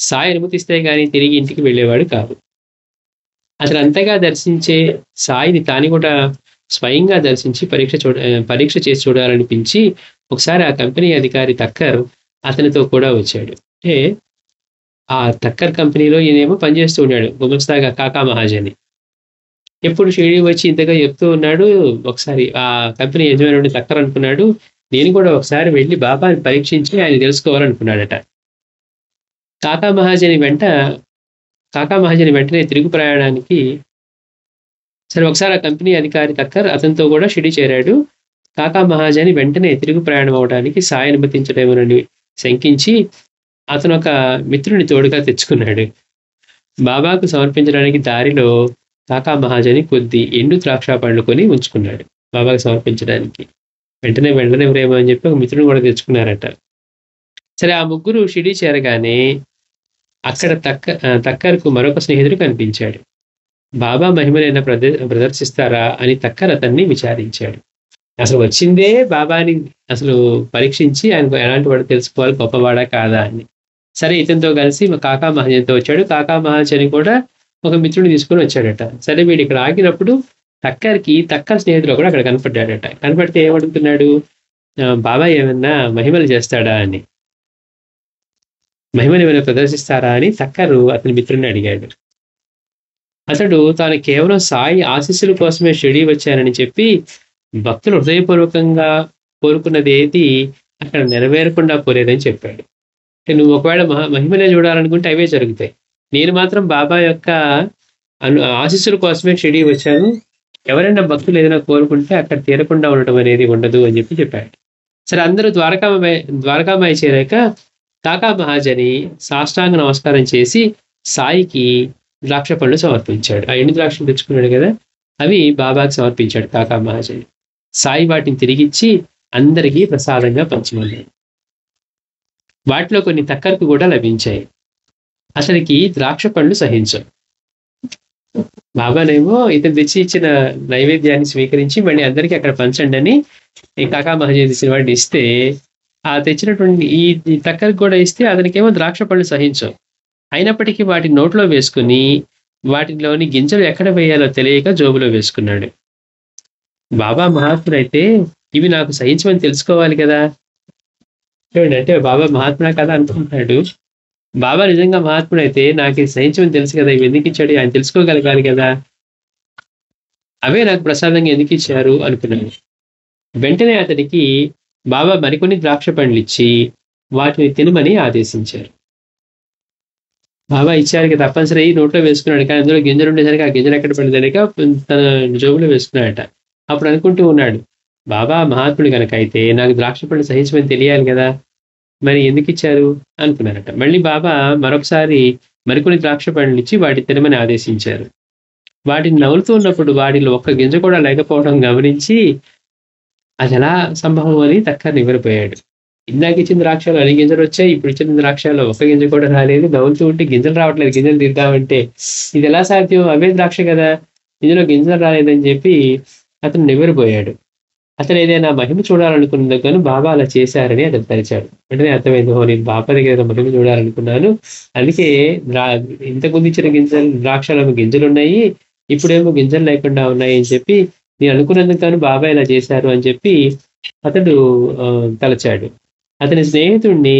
సాయి అనుమతిస్తే గానీ తిరిగి ఇంటికి వెళ్ళేవాడు కాదు. అతను అంతగా దర్శించే సాయిని తాను కూడా స్వయంగా దర్శించి పరీక్ష చేసి చూడాలనిపించి ఒకసారి ఆ కంపెనీ అధికారి తక్కర్ అతనితో కూడా వచ్చాడు. అంటే ఆ తక్కర్ కంపెనీలో ఈయనేమో పనిచేస్తూ ఉన్నాడు గుమస్తాగా కాకా మహాజని. ఎప్పుడు షిరిడి వచ్చి ఇంతగా చెప్తూ ఉన్నాడు. ఒకసారి ఆ కంపెనీ యజమానుడు తక్కర్ అనుకున్నాడు, నేను కూడా ఒకసారి వెళ్ళి బాబాని పరీక్షించి ఆయన తెలుసుకోవాలనుకున్నాడట. కాకా మహాజని వెంటనే తిరుగు ప్రయాణానికి సరే ఒకసారి ఆ కంపెనీ అధికారి తక్కర్ అతనితో కూడా షిరిడి చేరాడు. కాకా మహాజని వెంటనే తిరుగు ప్రయాణం అవడానికి సాయి అనుమతించడమని శంకించి అతను ఒక మిత్రుని తోడుగా తెచ్చుకున్నాడు. బాబాకు సమర్పించడానికి దారిలో కాకా మహాజని కొద్ది ఎండు ద్రాక్ష పండ్లు కొని ఉంచుకున్నాడు బాబాకు సమర్పించడానికి. వెంటనే వెళ్ళనివ్వరేమో అని చెప్పి ఒక మిత్రుని కూడా తెచ్చుకున్నారట. సరే ఆ ముగ్గురు షిరిడి చేరగానే అక్కడ తక్కర్కు మరొక స్నేహితుడు కనిపించాడు. బాబా మహిమనైనా ప్రదర్శిస్తారా అని తక్కర్ అతన్ని విచారించాడు. అసలు వచ్చిందే బాబాని అసలు పరీక్షించి ఆయనకు ఎలాంటి వాడు తెలుసుకోవాలి, గొప్పవాడా కాదా అని. సరే ఇతనితో కలిసి కాకా మహాజనితో వచ్చాడు. కాకా మహాజని కూడా ఒక మిత్రుడిని తీసుకొని వచ్చాడట. సరే వీడు ఇక్కడ ఆగినప్పుడు తక్కర్ స్నేహితుడు కూడా అక్కడ కనపడ్డాడట. కనపడితే ఏమడుగుతున్నాడు, బాబా ఏమన్నా మహిమలు చేస్తాడా అని, మహిమను ఏమైనా ప్రదర్శిస్తారా అని తక్కరు అతని మిత్రుడిని అడిగాడు. అతడు తాను కేవలం సాయి ఆశీస్సుల కోసమే షిరిడి వచ్చానని చెప్పి భక్తులు హృదయపూర్వకంగా కోరుకున్నది ఏది అక్కడ నెరవేరకుండా పోలేదని చెప్పాడు. అంటే నువ్వు ఒకవేళ మహిమనే చూడాలనుకుంటే అవే జరుగుతాయి, నేను మాత్రం బాబా యొక్క ఆశీస్సుల కోసమే షిరిడి వచ్చాను, ఎవరైనా భక్తులు ఏదైనా కోరుకుంటే అక్కడ తీరకుండా ఉండటం అనేది ఉండదు అని చెప్పాడు. సరే అందరూ ద్వారకామాయి చేరాక కాకా మహాజని సాష్టాంగ నమస్కారం చేసి సాయికి ద్రాక్ష పళ్ళు సమర్పించాడు. ఆ ఎండు ద్రాక్షలు తెచ్చుకున్నాడు కదా, అవి బాబాకి సమర్పించాడు కాకా మహాజని. సాయి వాటిని తిరిగిచ్చి అందరికీ ప్రసాదంగా పంచమన్నాడు. వాటిలో కొన్ని తక్కర్కు కూడా లభించాయి. అతనికి ద్రాక్ష పళ్ళు సహించవు. బాబానేమో ఇతను తెచ్చి ఇచ్చిన నైవేద్యాన్ని స్వీకరించి మళ్ళీ అందరికీ అక్కడ పంచండి అని ఈ కాకా మహాజని తెచ్చిన వాడిని ఇస్తే, ఆ తెచ్చినటువంటి ఈ తక్కర్కి కూడా ఇస్తే అతనికేమో ద్రాక్ష పళ్ళు సహించవు. అయినప్పటికీ వాటి నోట్లో వేసుకుని వాటిలోని గింజలు ఎక్కడ వేయాలో తెలియక జోబులో వేసుకున్నాడు. బాబా మహాత్ముడైతే ఇవి నాకు సహించమని తెలుసుకోవాలి కదా. చూడండి, అంటే బాబా మహాత్ముడా కదా అనుకుంటున్నాడు. బాబా నిజంగా మహాత్ముడైతే నాకు ఇది సహించమని తెలుసు కదా, ఇవి ఎందుకు ఇచ్చాడు ఆయన తెలుసుకోగలగాలి కదా, అవే నాకు ప్రసాదంగా ఎందుకు ఇచ్చారు అనుకున్నాడు. వెంటనే అతడికి బాబా మరికొన్ని ద్రాక్ష పండ్లు ఇచ్చి వాటిని తినమని ఆదేశించారు. బాబా ఇచ్చారు కదా, తప్పనిసరి నోట్లో వేసుకున్నాడు. కానీ అందులో గింజలు ఉండేసరికి ఆ గింజలు ఎక్కడ పడేసరికి తన జోబులో వేసుకున్నాడట. అప్పుడు అనుకుంటూ ఉన్నాడు, బాబా మహాత్ముడు కనుక అయితే నాకు ద్రాక్ష పళ్ళు సహించమని తెలియాలి కదా, మరి ఎందుకు ఇచ్చారు అనుకున్నారట. మళ్ళీ బాబా మరొకసారి మరికొన్ని ద్రాక్ష పండ్లు ఇచ్చి వాటి తినమని ఆదేశించారు. వాటిని నవ్వులుతూ ఉన్నప్పుడు వాటిలో ఒక్క గింజ కూడా లేకపోవడం గమనించి అది ఎలా సంభవం అని తక్కర్ నివ్వెరపోయాడు. ఇందాక ఇచ్చిన ద్రాక్షలో అన్ని గింజలు వచ్చాయి. ఇప్పుడు ఇచ్చిన ద్రాక్షలో ఒక్క గింజ కూడా రాలేదు. నవ్వులుతూ ఉంటే గింజలు రావట్లేదు. గింజలు తీద్దామంటే ఇది ఎలా సాధ్యం? అవే ద్రాక్ష కదా! ఇందులో గింజలు రాలేదని చెప్పి అతను నివ్వెరపోయాడు. అతను ఏదైనా మహిమ చూడాలనుకున్నందుకు గాను బాబా అలా చేశారని అతను తలిచాడు. వెంటనే అర్థమైంది. ఓహో! నేను బాబా దగ్గర ఏదో మహిమ చూడాలనుకున్నాను. అందుకే ఇంతకుముందు ఇచ్చిన ద్రాక్షలో గింజలున్నాయి. ఇప్పుడేమో గింజలు లేకుండా ఉన్నాయి అని చెప్పి నేను అనుకున్నందుకు గాను బాబా ఇలా చేశారు అని చెప్పి అతడు తలచాడు. అతని స్నేహితుడిని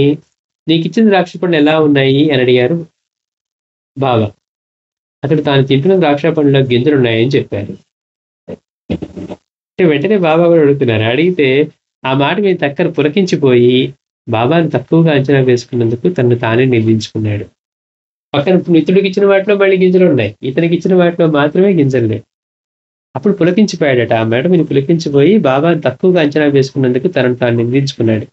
నీకిచ్చిన ద్రాక్ష పండ్లు ఎలా ఉన్నాయి అని అడిగారు బాబా. అతడు తాను తింటున్న ద్రాక్ష పండ్లలో గింజలున్నాయని చెప్పారు. అంటే వెంటనే బాబా కూడా అడుగుతున్నారు. అడిగితే ఆ మాట మీద తక్కర పులకించిపోయి బాబాను తక్కువగా అంచనా వేసుకున్నందుకు తనను తానే నిందించుకున్నాడు. పక్కన మిత్రుడికి ఇచ్చిన వాటిలో మళ్ళీ గింజలు ఉన్నాయి. ఇతనికి ఇచ్చిన వాటిలో మాత్రమే గింజలు లేవు. అప్పుడు పులకించిపోయాడట. ఆ మాట మీద పులకించిపోయి బాబాను తక్కువగా అంచనా వేసుకున్నందుకు తనను తాను నిందించుకున్నాడు.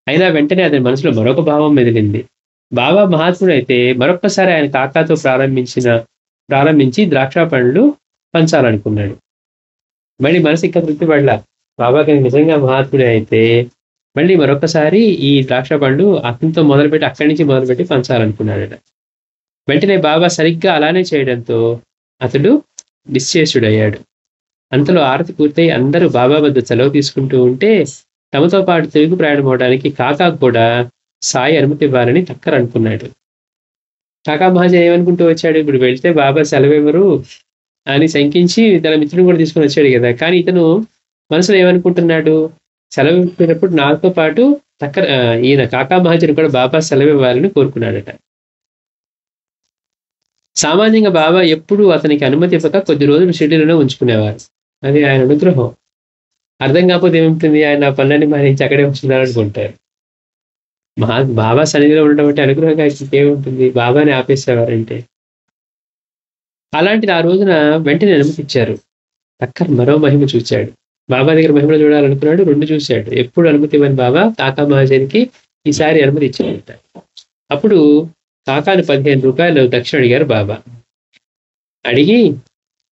అయినా వెంటనే అతని మనసులో మరొక భావం మెదిలింది. బాబా మహాత్ముడైతే మరొక్కసారి ఆయన కాకాతో ప్రారంభించి ద్రాక్ష పండ్లు పంచాలనుకున్నాడు. మళ్ళీ మనసు ఇంకా తృప్తిపడలా. బాబాకి నిజంగా మహాత్ముడే అయితే మళ్ళీ మరొకసారి ఈ ద్రాక్ష పండు అతనితో మొదలుపెట్టి అక్కడి నుంచి మొదలుపెట్టి పంచాలనుకున్నాడట. వెంటనే బాబా సరిగ్గా అలానే చేయడంతో అతడు నిశ్చేషుడయ్యాడు. అంతలో ఆరతి పూర్తయి అందరూ బాబా వద్ద సెలవు తీసుకుంటూ ఉంటే తమతో పాటు తిరుగు ప్రయాణం అవడానికి కాకా కూడా సాయి అనుమతి ఇవ్వాలని టక్కర్ అనుకున్నాడు. కాకా మహాజన్ ఏమనుకుంటూ వచ్చాడు? ఇప్పుడు వెళ్తే బాబా సెలవివ్వరు అని శంకించి తన మిత్రుడు కూడా తీసుకొని వచ్చాడు కదా. కానీ ఇతను మనసులో ఏమనుకుంటున్నాడు? సెలవు ఇచ్చినప్పుడు నాతో పాటు ఈయన కాకా మహాజన్ కూడా బాబా సెలవు ఇవ్వాలని కోరుకున్నాడట. సామాన్యంగా బాబా ఎప్పుడూ అతనికి అనుమతి ఇవ్వక కొద్ది రోజులు షెడ్యూల్లోనే ఉంచుకునేవారు. అది ఆయన అనుగ్రహం. అర్థం కాకపోతే ఏమిటి? ఆయన పనులన్నీ మానేసి అక్కడే ఉంచుతున్నారు అనుకుంటారు. బాబా సన్నిధిలో ఉండడం అంటే అనుగ్రహంగా ఏముంటుంది? బాబాని ఆపేసేవారంటే. అలాంటిది ఆ రోజున వెంటనే అనుమతి ఇచ్చారు. టక్కర్ మరో మహిమ చూశాడు. బాబా దగ్గర మహిమను చూడాలనుకున్నాడు. 2 చూశాడు. ఎప్పుడు అనుమతి ఇవ్వని బాబా కాకా మహాజన్కి ఈసారి అనుమతి ఇచ్చాడట. అప్పుడు కాకాను 15 రూపాయలు దక్షిణ అడిగారు బాబా. అడిగి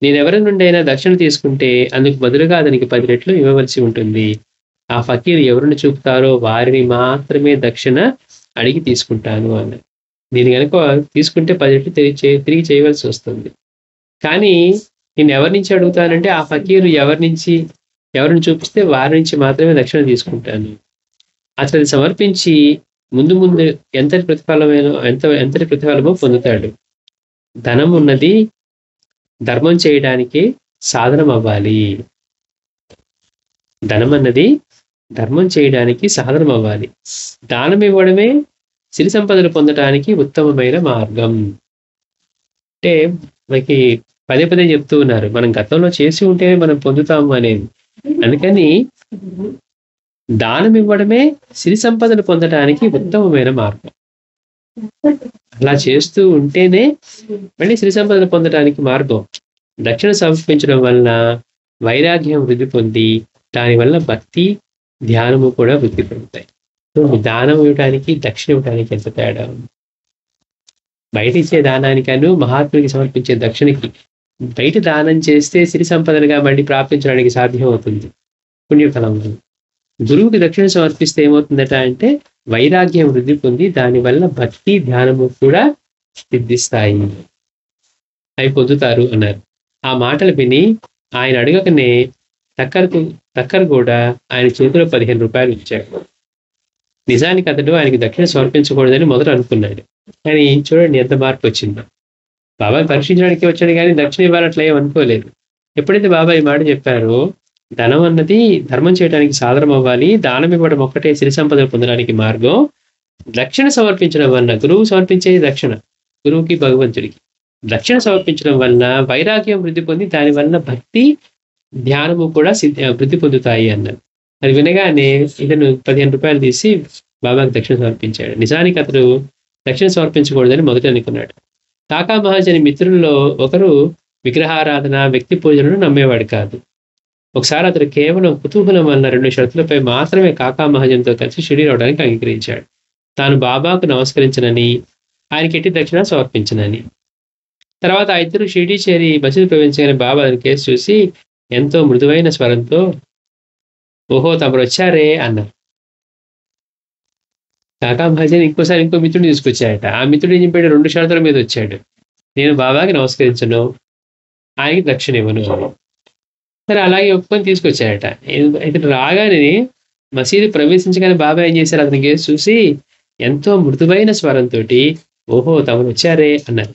నేనెవరి నుండి అయినా దక్షిణ తీసుకుంటే అందుకు బదులుగా అతనికి 10 రెట్లు ఇవ్వవలసి ఉంటుంది. ఆ ఫకీరు ఎవరిని చూపుతారో వారిని మాత్రమే దక్షిణ అడిగి తీసుకుంటాను అన్న. నేను కనుక తీసుకుంటే 10 రెట్లు తిరిగి చేయవలసి వస్తుంది. కానీ నేను ఎవరి నుంచి అడుగుతానంటే ఆ ఫకీరు ఎవరిని చూపిస్తే వారి నుంచి మాత్రమే దక్షిణ తీసుకుంటాను. అతను సమర్పించి ముందు ఎంతటి ప్రతిఫలమో పొందుతాడు. ధనం ఉన్నది ధర్మం చేయడానికి సాధనం అవ్వాలి. ధనం అన్నది ధర్మం చేయడానికి సాధనం అవ్వాలి. దానం ఇవ్వడమే సిరి సంపదలు పొందడానికి ఉత్తమమైన మార్గం. అంటే మనకి పదే చెప్తూ ఉన్నారు, మనం గతంలో చేసి ఉంటేనే మనం పొందుతాము అనేది. అందుకని దానం ఇవ్వడమే సిరి సంపదలు పొందడానికి ఉత్తమమైన మార్గం. అలా చేస్తూ ఉంటేనే మళ్ళీ సిరి సంపదలు పొందడానికి మార్గం. దక్షిణ సమర్పించడం వలన వైరాగ్యం వృద్ధి పొంది దానివల్ల భక్తి ధ్యానము కూడా వృద్ధి పొందుతాయి. దానం ఇవ్వడానికి దక్షిణ ఇవ్వడానికి ఎంత తేడా ఉంది? బయట ఇచ్చే దానానికను మహాత్మునికి సమర్పించే దక్షిణకి బయట దానం చేస్తే సిరి సంపదలుగా మళ్ళీ ప్రాప్తించడానికి సాధ్యం అవుతుంది పుణ్యఫలం. గురువుకి దక్షిణ సమర్పిస్తే ఏమవుతుందట అంటే వైరాగ్యం వృద్ధి పొంది దానివల్ల భక్తి ధ్యానము కూడా సిద్ధిస్తాయి, అవి పొందుతారు అన్నారు. ఆ మాటలు విని ఆయన అడగకనే టక్కర్ కూడా ఆయన చేతిలో 15 రూపాయలు ఇచ్చాడు. నిజానికి అతడు ఆయనకి దక్షిణ సమర్పించకూడదని మొదట అనుకున్నాడు. కానీ చూడండి ఎంత మార్పు వచ్చిందో. బాబాయ్ పరీక్షించడానికి వచ్చాడు కానీ దక్షిణ ఇవ్వాలట్లా ఏం అనుకోలేదు. ఎప్పుడైతే బాబాయ్ ఈ మాట చెప్పారో ధనం అన్నది ధర్మం చేయడానికి సాధనం అవ్వాలి, దానం ఇవ్వడం ఒక్కటే సిరి సంపదలు పొందడానికి మార్గం, దక్షిణ సమర్పించడం వలన గురువు సమర్పించే దక్షిణ, గురువుకి భగవంతుడికి దక్షిణ సమర్పించడం వలన వైరాగ్యం వృద్ధి పొంది దానివల్ల భక్తి ధ్యానము కూడా వృద్ధి పొందుతాయి అన్నారు. అది వినగానే ఇతను 15 రూపాయలు తీసి బాబాకి దక్షిణ సమర్పించాడు. నిజానికి అతడు దక్షిణ సమర్పించకూడదని మొదట అనుకున్నాడు. కాకా మహాజని మిత్రుల్లో ఒకరు విగ్రహారాధన, వ్యక్తి పూజలను నమ్మేవాడు కాదు. ఒకసారి అతడు కేవలం కుతూహలం వలన 2 షరతులపై మాత్రమే కాకా మహాజన్తో కలిసి షిరిడి రావడానికి అంగీకరించాడు. తాను బాబాకు నమస్కరించనని, ఆయనకి ఎట్టి దక్షిణ సమర్పించనని. తర్వాత ఆ ఇద్దరు షిరిడి చేరి మసీదు ప్రవేశించగానే బాబా అతని కేసు చూసి ఎంతో మృదువైన స్వరంతో ఓహో తమరు వచ్చారే అన్నారు. కాకా మహాజన్ ఇంకోసారి ఇంకో మిత్రుడిని తీసుకొచ్చాయట. ఆ మిత్రుడు ఏం చెప్పాడు, 2 షరతుల మీద వచ్చాడు. నేను బాబాకి నమస్కరించను, ఆయనకి దక్షిణ ఇవ్వను. సరే అలాగే ఒప్పుకొని తీసుకొచ్చాయట. ఇతను రాగానే మసీదు ప్రవేశించగానే బాబా ఏం చేశారు, అతని కేసు చూసి ఎంతో మృదువైన స్వరంతో ఓహో తమరు వచ్చారే అన్నారు.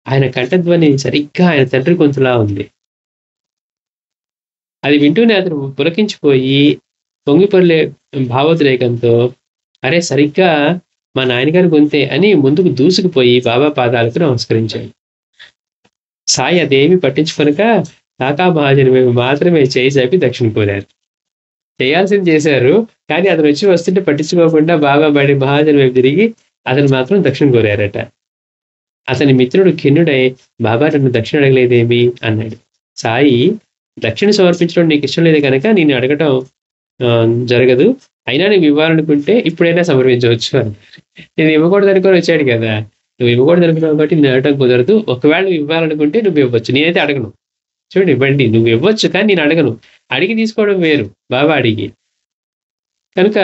ఆయన కంఠధ్వని సరిగ్గా ఆయన తండ్రి గొంతులా ఉంది. అది వింటూనే అతను పులకించిపోయి పొంగిపొర్లే భావోద్రేకంతో అరే సరిగ్గా మా నాయనగారి గొంతే అని ముందుకు దూసుకుపోయి బాబా పాదాలకు నమస్కరించాడు. సాయి అదేమి పట్టించుకొనక కాకా మహాజన్ మేము మాత్రమే చేయి చాపి దక్షిణ కోరారు. చేయాల్సింది చేశారు, కానీ అతను వచ్చి వస్తుంటే పట్టించుకోకుండా బాబా బడి మహాజన్ వైపు తిరిగి అతను మాత్రం దక్షిణ కోరారట. అతని మిత్రుడు ఖిన్నుడై బాబా నన్ను దక్షిణ అడగలేదేమి అన్నాడు. సాయి దక్షిణ సమర్పించడం నీకు ఇష్టం లేదు కనుక నేను అడగటం జరగదు, అయినా నువ్వు ఇవ్వాలనుకుంటే ఇప్పుడైనా సమర్పించవచ్చు అని. నేను ఇవ్వకూడదు అనుకొని వచ్చాడు కదా, నువ్వు ఇవ్వకూడదు అనుకున్నావు కాబట్టి నేను అడగడం కుదరదు, ఒకవేళ నువ్వు ఇవ్వాలనుకుంటే నువ్వు ఇవ్వచ్చు, నేనైతే అడగను. చూడండి ఇవ్వండి, నువ్వు ఇవ్వచ్చు కానీ నేను అడగను. అడిగి తీసుకోవడం వేరు, బాబా అడిగి. కనుక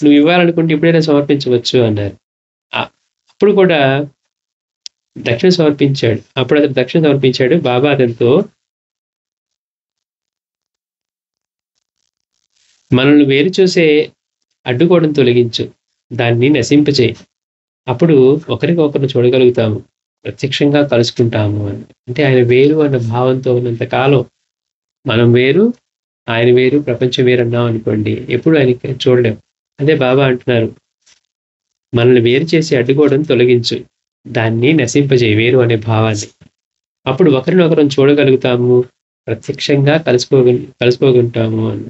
నువ్వు ఇవ్వాలనుకుంటే ఇప్పుడైనా సమర్పించవచ్చు అన్నారు. అప్పుడు కూడా దక్షిణ సమర్పించాడు. అప్పుడు అతను దక్షిణ సమర్పించాడు. బాబా అతనితో మనల్ని వేరు చూసే అడ్డుకోవడం తొలగించు, దాన్ని నశింపచేయి, అప్పుడు ఒకరికొకరు చూడగలుగుతాము, ప్రత్యక్షంగా కలుసుకుంటాము అని. అంటే ఆయన వేరు అన్న భావంతో ఉన్నంత కాలం మనం వేరు, ఆయన వేరు, ప్రపంచం వేరు అన్నాం అనుకోండి, ఎప్పుడు ఆయన చూడలేం. అదే బాబా అంటున్నారు, మనల్ని వేరు చేసి అడ్డుకోవడం తొలగించు, దాన్ని నశింపజేయి, వేరు అనే భావాన్ని, అప్పుడు ఒకరినొకరం చూడగలుగుతాము, ప్రత్యక్షంగా కలుసుకోగలుగుతాము అని.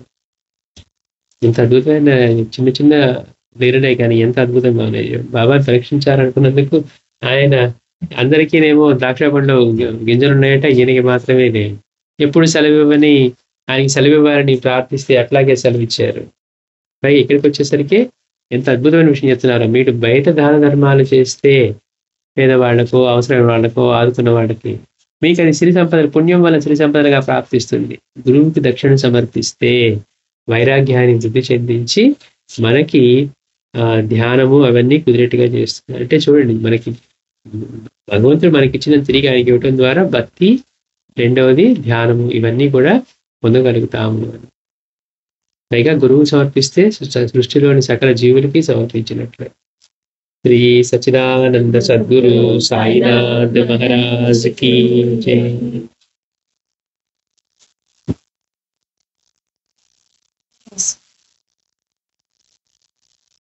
ఇంత అద్భుతమైన చిన్న చిన్న లీలలే కానీ ఎంత అద్భుతంగా ఉన్నాయి. బాబాని పరీక్షించాలనుకున్నందుకు ఆయన అందరికీనేమో ద్రాక్ష పండ్లో గింజలు ఉన్నాయట, ఈయనకి మాత్రమే లేవు. ఎప్పుడు సెలవు ఇవ్వని ఆయనకి సెలవు ఇవ్వాలని ప్రార్థిస్తే అట్లాగే సెలవు ఇచ్చారు. పైగా ఇక్కడికి వచ్చేసరికి ఎంత అద్భుతమైన విషయం చెప్తున్నారు. మీరు బయట దాన ధర్మాలు చేస్తే పేదవాళ్లకు, అవసరమైన వాళ్లకు, ఆదుకున్న వాళ్ళకి, మీకు అది సిరి సంపద, పుణ్యం వల్ల సిరి సంపదగా ప్రాప్తిస్తుంది. గురువుకి దక్షిణ సమర్పిస్తే వైరాగ్యాన్ని వృద్ధి చెందించి మనకి ధ్యానము అవన్నీ కుదిరేట్టుగా చేస్తుంది. అంటే చూడండి, మనకి భగవంతుడు మనకి ఇచ్చిన తిరిగి ఆయనకి ఇవ్వటం ద్వారా భక్తి, రెండవది ధ్యానము, ఇవన్నీ కూడా పొందగలుగుతాము. పైగా గురువు సమర్పిస్తే సృష్టిలోని సకల జీవులకి సమర్పించినట్లే. శ్రీ సచ్చిదానంద సద్గురు సాయినాథ్ మహారాజ్ కీ జై.